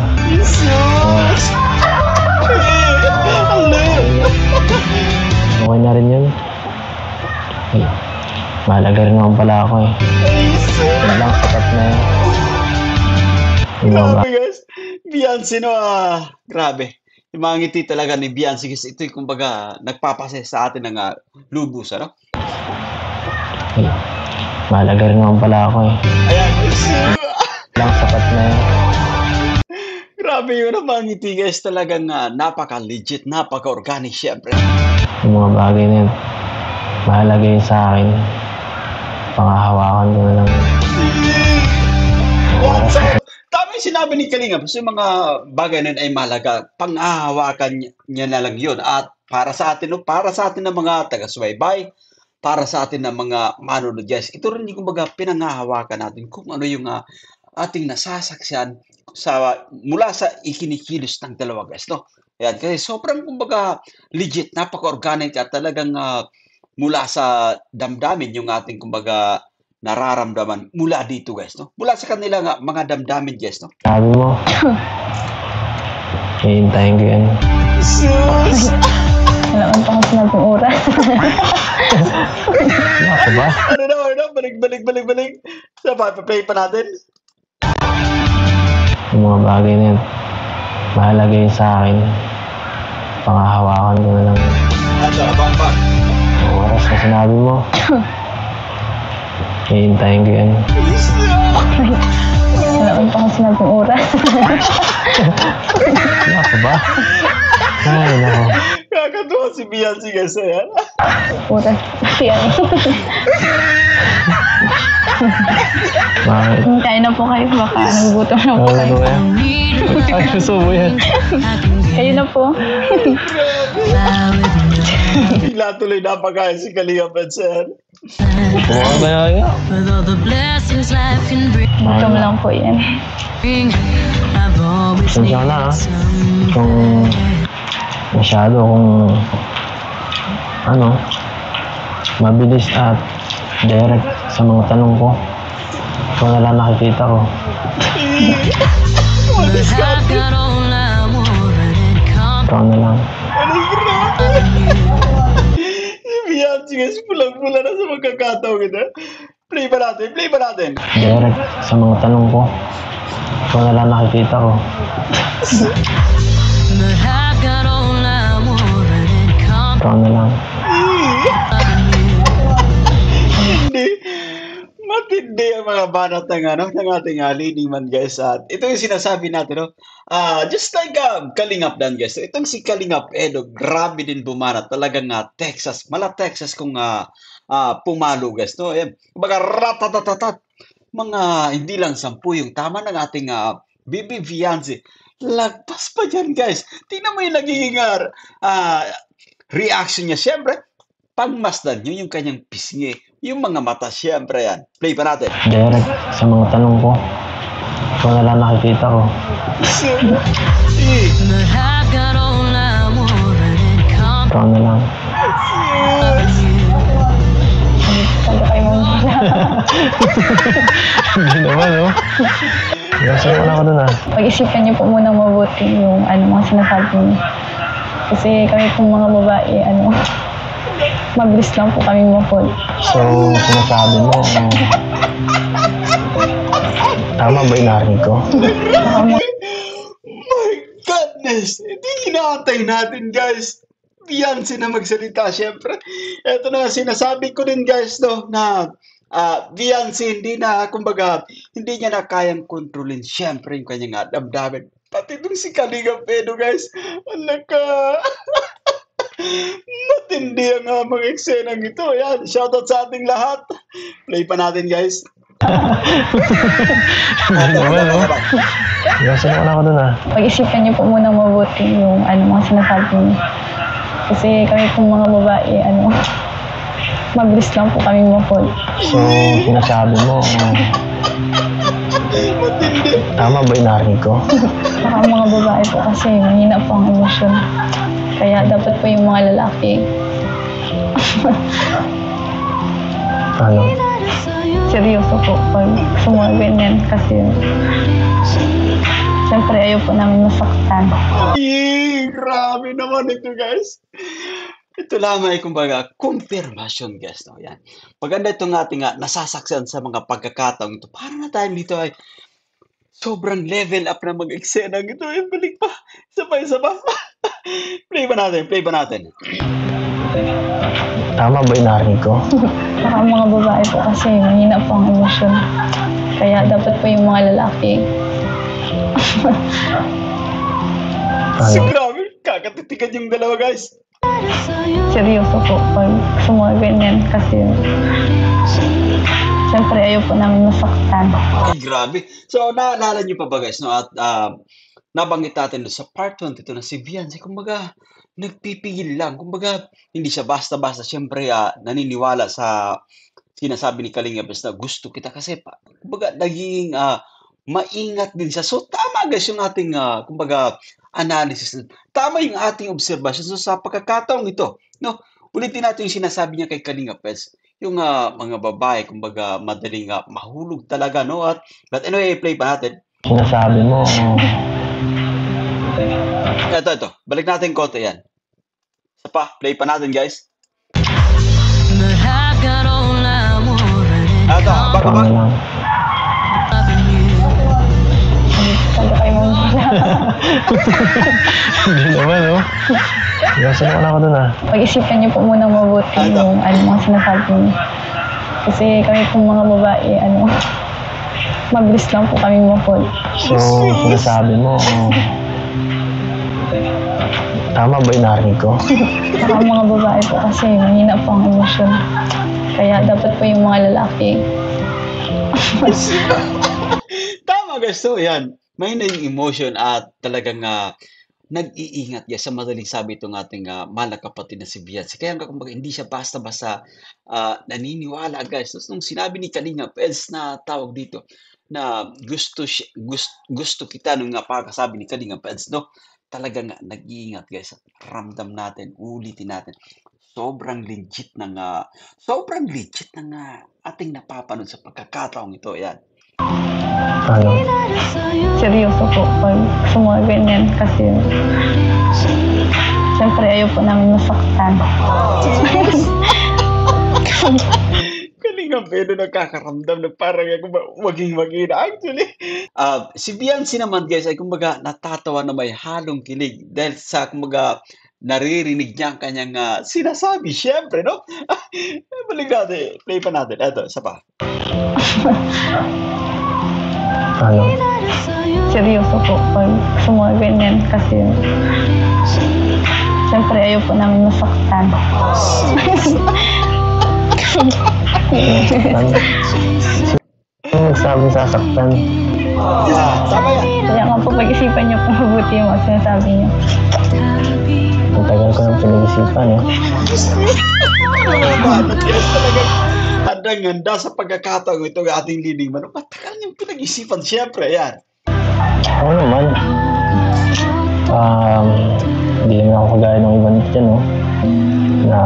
Okay na rin yun. Mahalaga rin naman pala ako eh. Yun lang, sapat na yun. Grabe guys. Beyonce no, grabe. Yung mga ngiti talaga ni Beyonce guys, ito yung kumbaga nagpapasaya sa atin ng lubos, ano? Mahalaga rin naman pala ako eh. Ayan guys. Lang, sapat na yun. Grabe yun ang mga ngiti guys, talagang napaka-legit, napaka-organic syempre. Yung mga bagay na yun, mahalaga yun sa akin. Pangahawakan ko na lang. So, tama yung sinabi ni Kalinga, kasi yung mga bagay na yun ay mahalaga, pangahawakan niya na lang yun. At para sa atin, no, para sa atin ng mga taga-subaybay, para sa atin ng mga manonood guys, ito rin yung kumbaga pinangahawakan natin kung ano yung ating nasasaksiyan mula sa ikinikilos ng dalawa guys, no? Ayan, kasi sobrang kumbaga legit, napaka-organic at talagang mula sa damdamin yung ating kumbaga nararamdaman mula dito guys, no? Mula sa kanila mga damdamin guys, no? Sabi mo, hihintayin ko yan. Sus! Wala man pa ako sinabing oras. Ako ba? Ano? Balik. Sa play pa natin. Yung mga bagay na yun, mahalaga yun sa akin. Pangahawakan ko na lang. Bang. Ang oras na sinabi mo, hihintayin ko yan. Wala man pa ako sinabing oras. Ako ba? Ay, nako. Kakatuwa si Beyonce guys, ayan. Oras. Yan. Bakit? Hintayin na po kayo. Baka nagugutom na po kayo. Ano yan? Ay, gusto mo yan. Kayo na po. Bigla tuloy napakain si Kalinga Pensen. Buka ba yan? With all the blessings life can bring, Gutom lang po yan. I've always Sensya ka na needed some. Kung masyado kung mabilis at direct sa mga tanong ko. Ikaw na lang nakikita ko. But I've got all I wanted and come Ikaw na lang. Si Beyonce guys, pulang-pula na sa magkakataon kita. Play pa natin. Direct sa mga tanong ko. Ikaw na lang nakikita ko. But I've got all I wanted and come Ikaw na lang. Matindi ang mga banat ng ating leading man guys. At ito yung sinasabi natin, no? Just like Kalingap Dan guys. Itong si Kalingap Edo, grabe din bumanat. Talagang Texas, Texas kung pumalo guys, no? Ayan, kumbaga ratatatatat. Mga hindi lang 10 yung tama ng ating Bibi Beyonce. Lagpas pa dyan guys. Tingnan mo yung nagiging reaction niya. Siyempre, pagmasdan nyo yung kanyang pisngi, yung mga mata, siyempre yan. Play pa natin. Direct sa mga tanong ko. Ikaw na lang nakikita ko. But I've got all I wanted and come Ikaw na lang. Saan kayo muna? Hindi naman, no? Kasi wala ko dun Pag-isipan niyo po muna mabuti yung mga sinasabi niyo. Kasi kami pong mga babae, mabilis lang po kami ma-fall. So, sinasabi mo, tama ba yung narinig ko? My goodness! Hindi inaantay natin guys. Beyonce na magsalita siyempre. Ito na sinasabi ko din guys, no, na Beyonce hindi niya na kayang kontrolin siyempre yung kanyang damdamin. Pati itong si Kalinga Pedro guys. Alaka! Matindi ang mga eksenang ito. Yan, shoutout sa ating lahat. Play pa natin guys. Hindi naman, no? Kasi wala ko dun Pag-isipan niyo po muna mabuti yung mga sinasabi niyo. Kasi kami pong mga babae, mabilis lang po kami ma-fall. So, sinasabi mo, tama ba yung narinig ko? Saka mga babae po kasi mahina po ang emosyon. Kaya dapat po yung mga lalaki, Ano? seryoso po pag sa mga ganyan. Kasi, siyempre ayaw po namin masaktan. Ay, grabe naman ito, guys. Ito lamang ay kumbaga, confirmation, guys. No? Yan. Maganda itong ating nasasaksan sa mga pagkakataong ito. Para na tayo dito ay sobrang level up na mag-eksena. Ito ay balik pa. Isa pa. Play ba natin? Tama ba yung narinig ko? Saka ang mga babae po kasi mahina po ang emosyon. Kaya dapat po yung mga lalaki, Si Ano? grabe, kakatitigan yung dalawa, guys. seryoso po pag sa mga ganyan. Kasi, siyempre ayaw po namin masaktan. Ay, grabe. So, naalala niyo pa ba, guys, no? At nabanggit natin doon sa part 1 ito na si Viancy, kumbaga, nagpipigil lang. Kumbaga, hindi siya basta-basta. Siyempre, naniniwala sa sinasabi ni Kalinga Press na gusto kita kasi kumbaga, naging maingat din siya. So, tama, guys, yung ating, kumbaga, analysis. Tama yung ating observation. So, sa pagkakataong ito, no? Ulitin natin yung sinasabi niya kay Kalinga Press. Yung mga babae, kumbaga, madaling mahulog talaga, no? But anyway, play pa natin. Sinasabi mo, Ito. Balik natin konti yan. Isa pa, play pa natin, guys. But I've got all I want Ito, ikaw baka na lang. loving you. Sabi kayo mo Hindi naman, no? Nasaan ako dun, pag-isipan niyo po muna mabuti Ito. yung mga sinasabi niyo. Kasi kami pong mga babae, mabilis lang po kami ma-fall. So, sinasabi mo, tama ba yung narinig ko? Saka ang mga babae po kasi mahina po ang emosyon. Kaya dapat po yung mga lalaki, Tama, guys. So, yan. May na yung emotion at talagang nag-iingat niya sa madaling sabi itong ating mahal na kapatid na si Viancy. Kaya kumbaga, hindi siya basta-basta naniniwala, guys. Tapos nung sinabi ni Kalinga Press na tawag dito na gusto kita nung napakasabi ni Kalinga Press, no? Talagang nag-iingat, guys. Ramdam natin, ulitin natin. Sobrang legit ng ating napapanood sa pagkakataong ito. Yan. Ano? seryoso po pag sa mga ganyan. Kasi, siyempre ayaw po namin masaktan. Kalinga pero nakakaramdam na parang maging actually. Si Viancy naman, guys, ay kumbaga natatawa na may halong kilig dahil sa kumbaga naririnig niya ang kanyang sinasabi. Siyempre, no? Balik natin. Play pa natin. Eto, isa pa. Ano? Seryoso po pag sa mga ganyan. Kasi, siyempre ayaw po namin masaktan. Ano nagsabi sasaktan? Tama yan. Kaya nga po pag-isipan niyo po mabuti yung mga sinasabi niyo. Ang tagal ko ng pinag-isipan, eh. Yes, talagang handang-handa sa pagkakataong ito ng ating leading man. Matagal niyong pinag-isipan, siyempre, yan. Ako naman, hindi naman ako kagaya ng ibang dyan, no? Na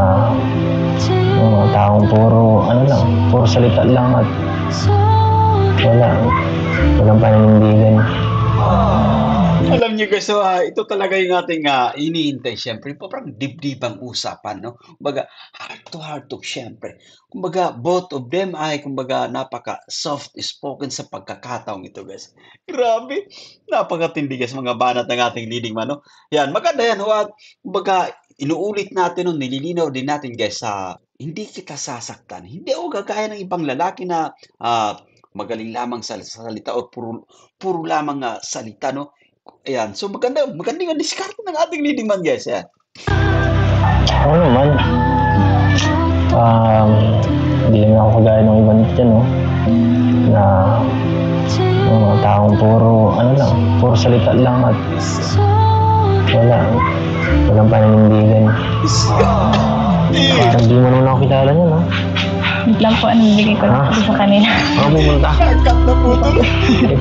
mga taong puro salita lang at walang pananindigan. Alam niyo, guys, so, ito talaga yung ating iniintay, siyempre. Parang dibdibang usapan, no? Kumbaga, heart to, siyempre. Kumbaga, both of them ay, kumbaga, napaka-soft spoken sa pagkakataong ito, guys. Grabe. Napakatindi, guys, mga banat ng ating leading man, no? Yan, maganda yan. Kumbaga, inuulit natin, no? Nililinaw din natin, guys, hindi kita sasaktan. Hindi ako gagaya ng ibang lalaki na magaling lamang sa salita o puro lamang salita, no? Ayan. So, maganda yung diskarte ng ating leading man, guys. Ayan. Ako naman, hindi naman ako kagaya ng ibang dyan, no? Na mga taong puro salita lang at walang pananindigan. Parang di mo naman ako kilala niya, no? Wait lang po, bigay ko lang po sa kanila. Ako pumunta. Cut na putol.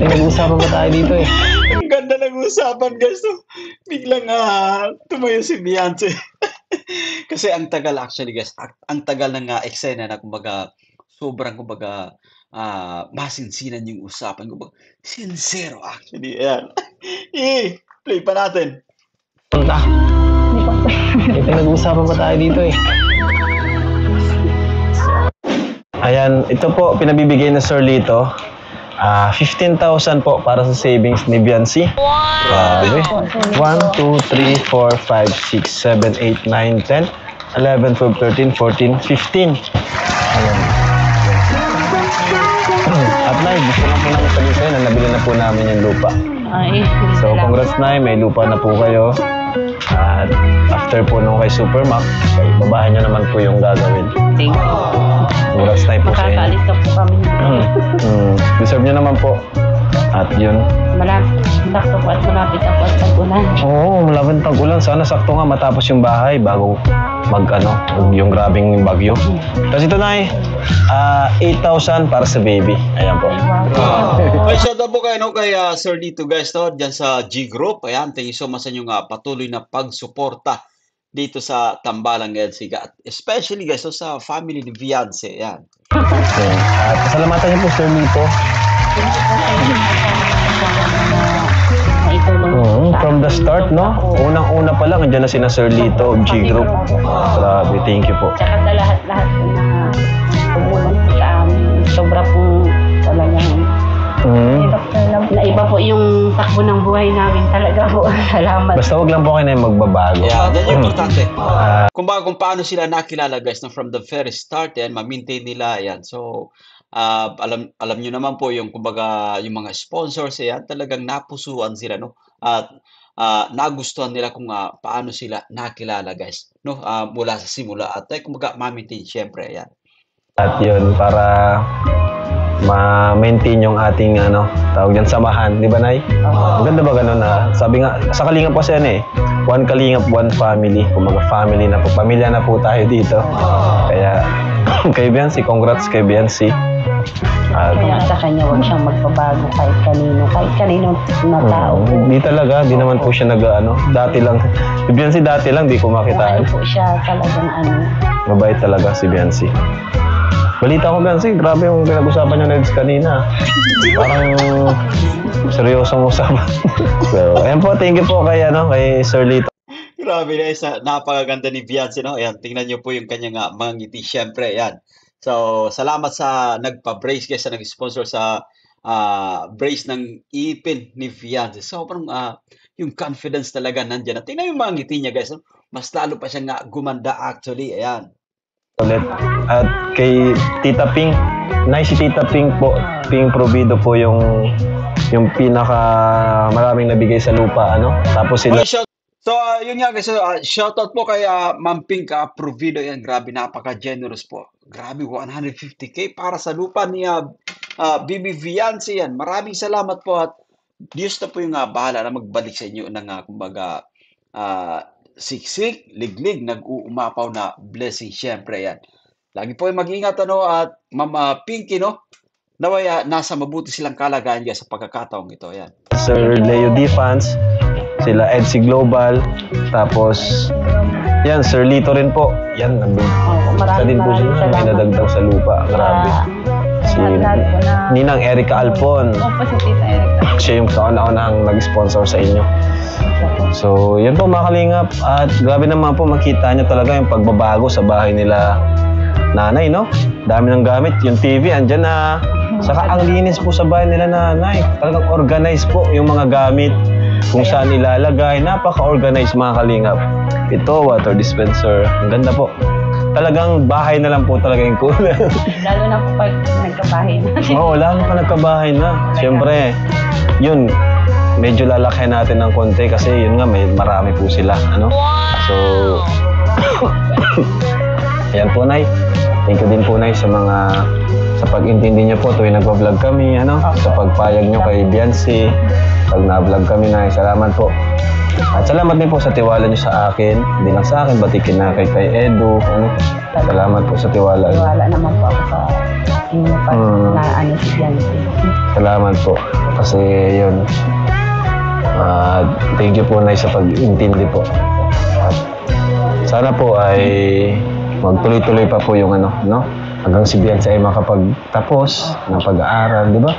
Pinag-uusapan ba tayo dito, eh? Ang ganda ng pinag-uusapan guys, no? Biglang tumayo si Beyonce. Kasi ang tagal actually guys, ang tagal ng eksena na kumbaga sobrang kumbaga masinsinan yung usapan. Kumbaga, sincero actually. Ayan. Play pa natin. Punta. Hindi pa po. May pinag-uusapan pa tayo dito eh. Ayan, ito po, pinabibigay na Sir Lito. 15,000 po para sa savings ni Biancy. Grabe. 1, 2, 3, 4, 5, 6, 7, 8, 9, 10, 11, 12, 13, 14, 15. Ayan. At Nay, gusto na po namin sabihin sa'yo na nabili na po namin yung lupa. Ay, So, congrats Nay, may lupa na po kayo. At after po nung kay Supermac, babahan nyo naman po yung gagawin. thank you. Congrats Nay po sa inyo. Makakaalis na po kami. Deserve nyo naman po. At yun. Sakto po at malapit ako at pag-ulan. Oo, malapit tag-ulan. Sana sakto nga matapos yung bahay bago yung grabing bagyo. Tapos ito na 8,000 para sa baby. Ayan po. Ay, shout out po kayo no, kay Sir Lito guys, no? Diyan sa G Group. Ayan, thank you so much sa inyong patuloy na pagsuporta dito sa Tambalang LC. Especially guys, no, sa family ni Beyonce. Ayan. Okay. At pasalamatan niyo po Sir Lito. From the start, no? Unang-una pa lang, andyan na sina Sir Lito, G Group. Grabe, thank you po. Tsaka sa lahat-lahat na tumulong po sa amin. Sobra pong talagang na iba po yung takbo ng buhay namin. Talaga po, salamat. Basta wag lang po kayo na yung magbabago. Yeah, yan yung importante. Kung paano sila nakilala guys, no? From the very start, yan, ma-maintain nila, yan. So, alam nyo naman po yung kumbaga yung mga sponsors, yan, talagang napusuan sila, no? At nagustuhan nila kung paano sila nakilala guys, no? Mula sa simula at kumbaga ma-maintain syempre, yan. At yun, para ma-maintain yung ating tawag yan, samahan, di ba Nay? Ang ganda ba ganun na, sabi nga, sa Kalingap kasi one Kalingap, one family, kumbaga family na po, pamilya na po tayo dito. Kaya, kay Biancy, congrats kay Biancy. Kaya sa kanya huwag siyang magbabago kahit kanino na tao. Di talaga, di naman po siya dati lang, si Biancy dati lang, di ko makitaan. Po siya talagang Mabait talaga si Biancy. Balita ko Biancy, grabe yung pinag-usapan niyo Neds kanina. Parang seryosong usapan. So, ayan po, thank you po kay Sir Lito. Grabe na napakaganda ni Beyonce, no? Ayan, tingnan niyo po yung kanyang mga ngiti, syempre, ayan. So, salamat sa nagpa-brace guys, sa nag-sponsor sa brace ng ipin ni Beyonce. Sobrang yung confidence talaga nandiyan. Tingnan yung mga ngiti niya guys, no? Mas lalo pa siya gumanda actually, ayan. Ulit. At kay Tita Ping, si Tita Ping po, Ping Provido po yung pinaka maraming nabigay sa lupa, Tapos sila... So, yun nga guys, shoutout po kay Ma'am Ping Provido, yan, grabe, napaka-generous po. Grabe, 150K para sa lupa ni Bibi Beyonce, yan. Maraming salamat po at Diyos na po yung bahala na magbalik sa inyo ng kumbaga siksik, liglig, nag-uumapaw na blessing, syempre yan. Lagi po yung mag-ingat at Ma'am Pinky, no? Naway nasa mabuti silang kalagayan guys sa pagkakataong ito, yan. Sir Leo Defans, sila EDC Global, tapos yan, Sir Lito rin po. Yan, isa din po siya may nadagdag sa lupa. Grabe. Si Ninang Erica Alpon. Opo, si Tita Erica. Siya yung kauna-unahang nag-sponsor sa inyo. So, yan po mga Kalingap. At grabe naman po makita nyo talaga yung pagbabago sa bahay nila nanay, no? Dami ng gamit. Yung TV, andyan na. Saka ang linis po sa bahay nila nanay. Talagang organized po yung mga gamit. Kung saan ilalagay. Napaka-organized mga Kalingap. Ito, water dispenser. Ang ganda po. Talagang bahay na lang po talaga yung kulang. Lalo na po pag nagkabahay na. Oo, lalo pa nagkabahay na. Siyempre, yun, medyo lalakyan natin ng konti kasi yun nga, marami po sila. So, ayan po, Nay. Thank you din po, Nay, sa pag-intindi niyo po tuwing nagpa-vlog kami, sa pagpayag niyo kay Beyonce. Pag na-vlog kami, Nay, salamat po. At salamat din po sa tiwala niyo sa akin. Hindi lang sa akin, batikin na kay Edu. Salamat po sa tiwala niyo. Tiwala naman po ako sa inyo pag si Beyonce. Salamat po. Kasi yun, Thank you po, Nay, sa pag-intindi po. At sana po ay magtuloy-tuloy pa po yung ano, no? Hanggang si Bianca ay makapagtapos ng pag-aaral, di ba?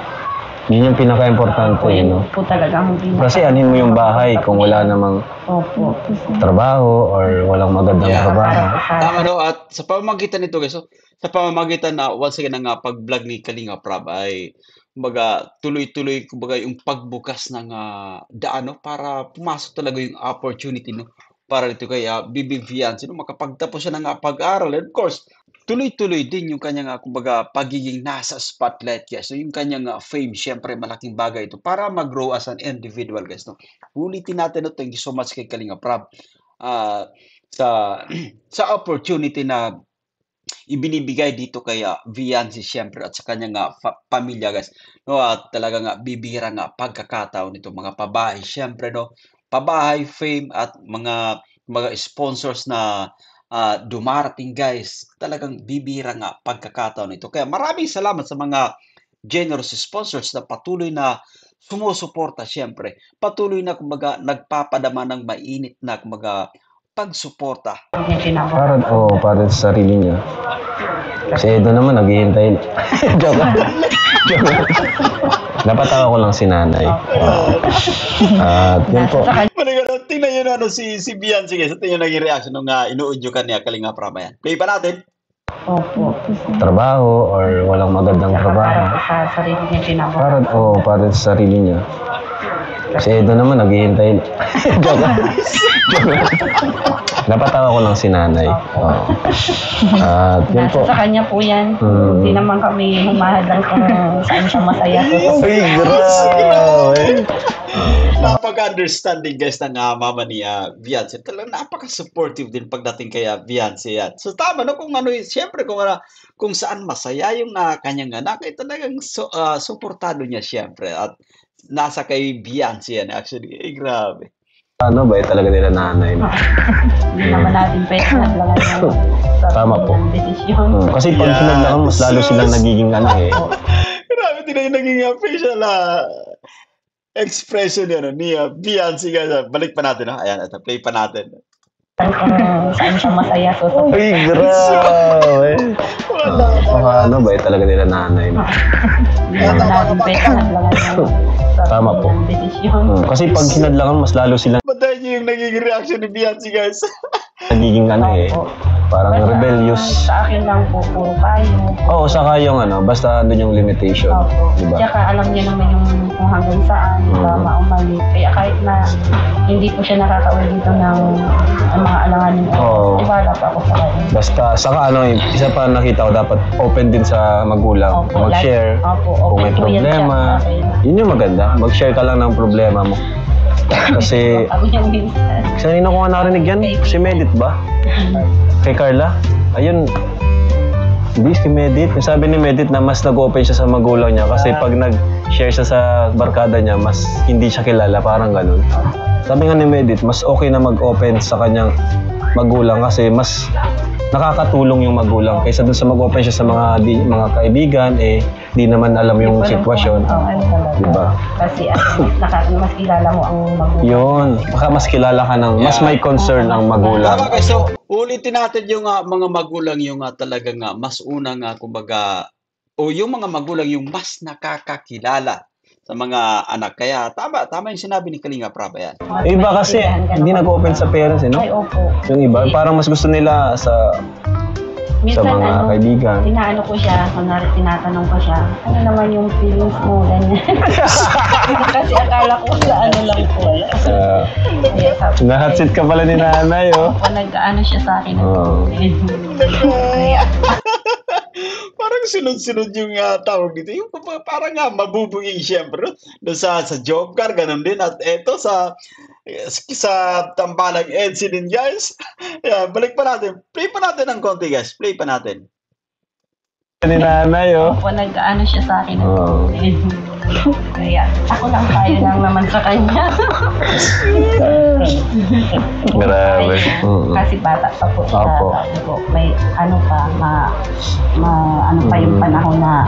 Yun yung pinaka-importante, no? Po talagang Kasi anin mo yung bahay kung wala namang Opo. trabaho or walang magandang Yeah. trabaho. Tama, no? At sa pamamagitan nito, guys, so, sa pamamagitan na once again ng pag-vlog ni Kalinga Prab ay kumbaga tuloy-tuloy kumbaga yung pagbukas ng daan, no? Para pumasok talaga yung opportunity, no? Para dito kay Bibi Fiancé, no? Makapagtapos siya ng pag-aaral. And of course, tuloy-tuloy din yung kanyang kumbaga pagiging nasa spotlight, guys. So yung kanyang fame, syempre malaking bagay ito para mag-grow as an individual, guys, no? Ulitin natin, no? Thank you so much kay Kalinga Prab sa sa opportunity na ibinibigay dito kay Viancy, syempre, at sa kanyang pamilya, guys, no? At talagang bibihira pagkakataon nito, mga pabahay, syempre, no? Pabahay, fame, at mga sponsors na dumarating, guys, talagang bibihira pagkakataon nito. Kaya maraming salamat sa mga generous sponsors na patuloy na sumusuporta, syempre, patuloy na kumbaga nagpapadama ng mainit na kumbaga pagsuporta. Para sa sarili niya. Si Edo naman naghihintay. Joke. Napatawa ko lang si nanay. At yun po. Tingnan nyo na si Biancy, guys. Tingnan nyo naging reaction nung inuudyo ka niya Kalinga Prab. Yan. Play pa natin. Opo. Trabaho or walang magandang trabaho. Para sa sarili niya Para sa sarili niya. Si Edo naman naghihintay. Joke. Napatawa ko lang si nanay. At yun po. Sa kanya po yan. Hindi naman kami humahadang kung saan siya masaya. Uy, grabe. Napaka-understanding, guys, ng mama ni Viancy. Talagang napaka-supportive din pagdating kay Viancy. So tama, no? Kung ano, siyempre, kung saan masaya yung kanyang anak, ay talagang suportado niya, siyempre. At nasa kay Viancy yan, actually. Grabe. Ano ba talaga nila nanay? No? Hindi naman natin pwede naglagay ng Tama po. desisyon. Kasi pag sinaglangan, mas lalo silang nagiging ano eh. Grabe din yung naging facial expression yan ni Viancy, guys. Balik pa natin. Ayan, play pa natin. Kung saan siya masaya. Uy, grabe. Ano ba talaga nila nanay? No? Hindi naman natin pwede naglagay ng Tama po. desisyon. Kasi pag sinadlangan, mas lalo silang Bantayan niyo yung naging reaction ni Viancy, guys. nagiging ano eh. Parang rebellious. Sa akin lang po, puro kayo. Oo, saka yung ano, basta andun yung limitation. Opo. Diba? Tsaka alam niya naman yung kung hanggang saan, tama o mali. Kaya kahit na hindi po siya nakakauwi dito ng mga alanganin ko, Oo. tiwala pa ako sa kanya. Basta, saka ano, isa pa nakita ko, dapat open din sa magulang. Opo, Mag-share. Opo, Kung may open po yan siya problema, sa akin. yun yung maganda. Mag-share ka lang ng problema mo. Kasi, Ako niyang minsan. kanina ko nga narinig yan, si Medit ba? Kay Carla? Ayun, hindi si Medit. Sabi ni Medit na mas nag-open siya sa magulang niya kasi pag nag-share siya sa barkada niya, mas hindi siya kilala, parang ganun. Sabi nga ni Medit, mas okay na mag-open sa kanyang magulang kasi mas nakakatulong yung magulang kaysa dun sa mag-open siya sa mga kaibigan, eh, di naman alam yung sitwasyon. Oo, ano talaga. Diba? Kasi mas kilala mo ang magulang. Yun, baka mas kilala ka ng, mas may concern ang magulang. Tama, guys. So, ulitin natin yung mga magulang yung talagang mas unang kumbaga, o yung mga magulang yung mas nakakakilala sa mga anak. Kaya tama yung sinabi ni Kalinga Prab. Yan. Yung iba kasi, hindi nag-open sa parents, eh, no? Ay, opo. Yung iba, parang mas gusto nila sa Minsan, mga kaibigan. Tinaano ko siya, kunwari tinatanong ko siya, ano naman yung feelings mo, ganyan. Kasi akala ko sa ano lang po. Kaya sabi ko, Nahatsit ka pala ni nanay, oh. nag-ano siya sa akin. Oo. Kaya, Parang sunod-sunod yung tawag dito. Yung parang mabubuging, siyempre. Doon sa job car, ganun din. At eto sa tambalang EDSA din, guys. Yeah, balik pa natin. Play pa natin ng konti, guys. Play pa natin. Ni nanay, oh. nag-ano siya sa akin. Oo. Kaya, ako lang tayo lang naman sa kanya. Grabe. Kasi bata pa po siya. Opo. Tapos po, may ano pa, ano pa yung panahon na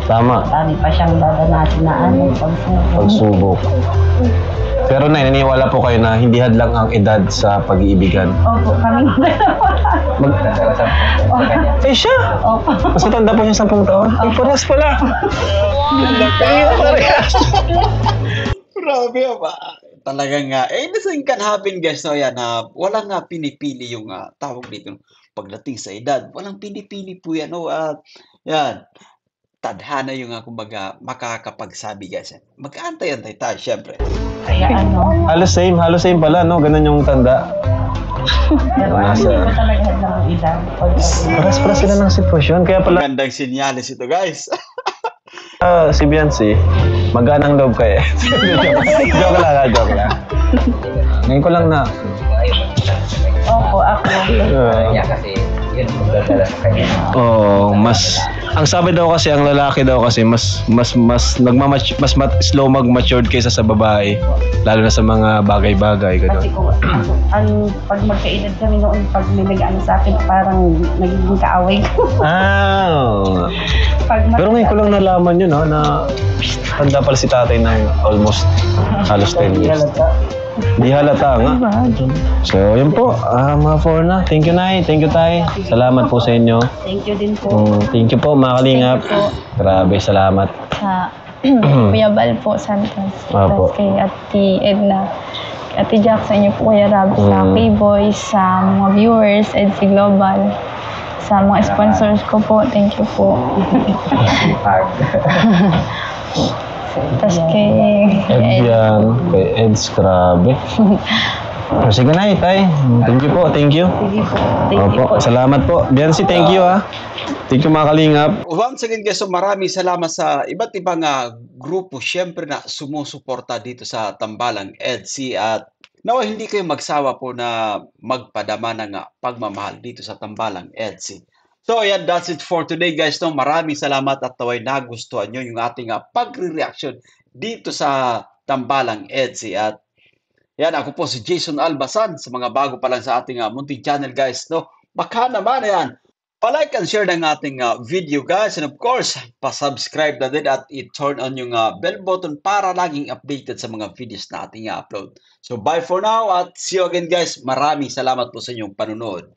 Tama. dami pa siyang dadanasin na ano, pagsubok. Pagsubok. Pero naniniwala po kayo na hindi hadlang ang edad sa pag-iibigan. Opo, kami Eh siya! Opo. Mas matanda po siya 10 taon. Ay, parehas pala. Grabe ba? Talaga nga. Nothing can happen guys. No, yan, walang pinipili yung tawag dito. Pagdating sa edad, walang pinipili po yan. No? Yan. Tadhana yung kumbaga makakapagsabi guys. Mag-antay-antay tayo syempre. Kaya ano, Halos same pala, no? Ganun yung tanda. pero hindi ko talaga hadlang ang edad. Paras sila ng sitwasyon. Kaya pala, Magandang sinyalis ito guys. si Biancy, maganang loob ka eh. joke lang. Ngayon ko lang na. Opo, ako. Mas ang sabi daw kasi ang lalaki daw kasi mas slow mag-matured kaysa sa babae, lalo na sa mga bagay-bagay Kasi gano'n. kung pag magkaedad kami noon, pag may nag-ano sa akin, parang nagiging kaaway ko. Pero ngayon ko lang nalaman yun, no, na tanda pala si tatay ng almost halos 10 years. Di halata nga. So, yun po. Mga for na. Thank you, Nay. Thank you, Tay. Salamat po sa inyo. Thank you din po. Thank you po, mga kalingap. Thank you po. Grabe, salamat. Sa Kuya Bal po, Santos. Opo. Tapos kay Ate Edna. Ate Jack, sa inyo po, Kuya Rab, sa K-Boys, sa mga viewers, EDC Global, sa mga sponsors ko po, thank you po. Tapos kay Ed yan. Kay Eds, grabe. Sige na, Tay. Thank you po, thank you. Sige po. Thank you Opo, po. salamat po. Biancy, thank you ha. Thank you, mga kalingap. Once again guys, so maraming salamat sa iba't ibang grupo syempre na sumusuporta dito sa Tambalang EDC at nawa hindi kayo magsawa po na magpadama ng pagmamahal dito sa Tambalang EDC. So ayan, that's it for today guys. No? Maraming salamat at naway nagustuhan nyo yung ating pagre-reaction dito sa Tambalang EDC. At yan, ako po si Jason Albasan sa mga bago pa lang sa ating munting channel guys. No? Baka naman yan, palike and share ng ating video guys. And of course, pa-subscribe na din at i-turn on yung bell button para laging updated sa mga videos na ating upload. So bye for now at see you again guys. Maraming salamat po sa inyong panunood.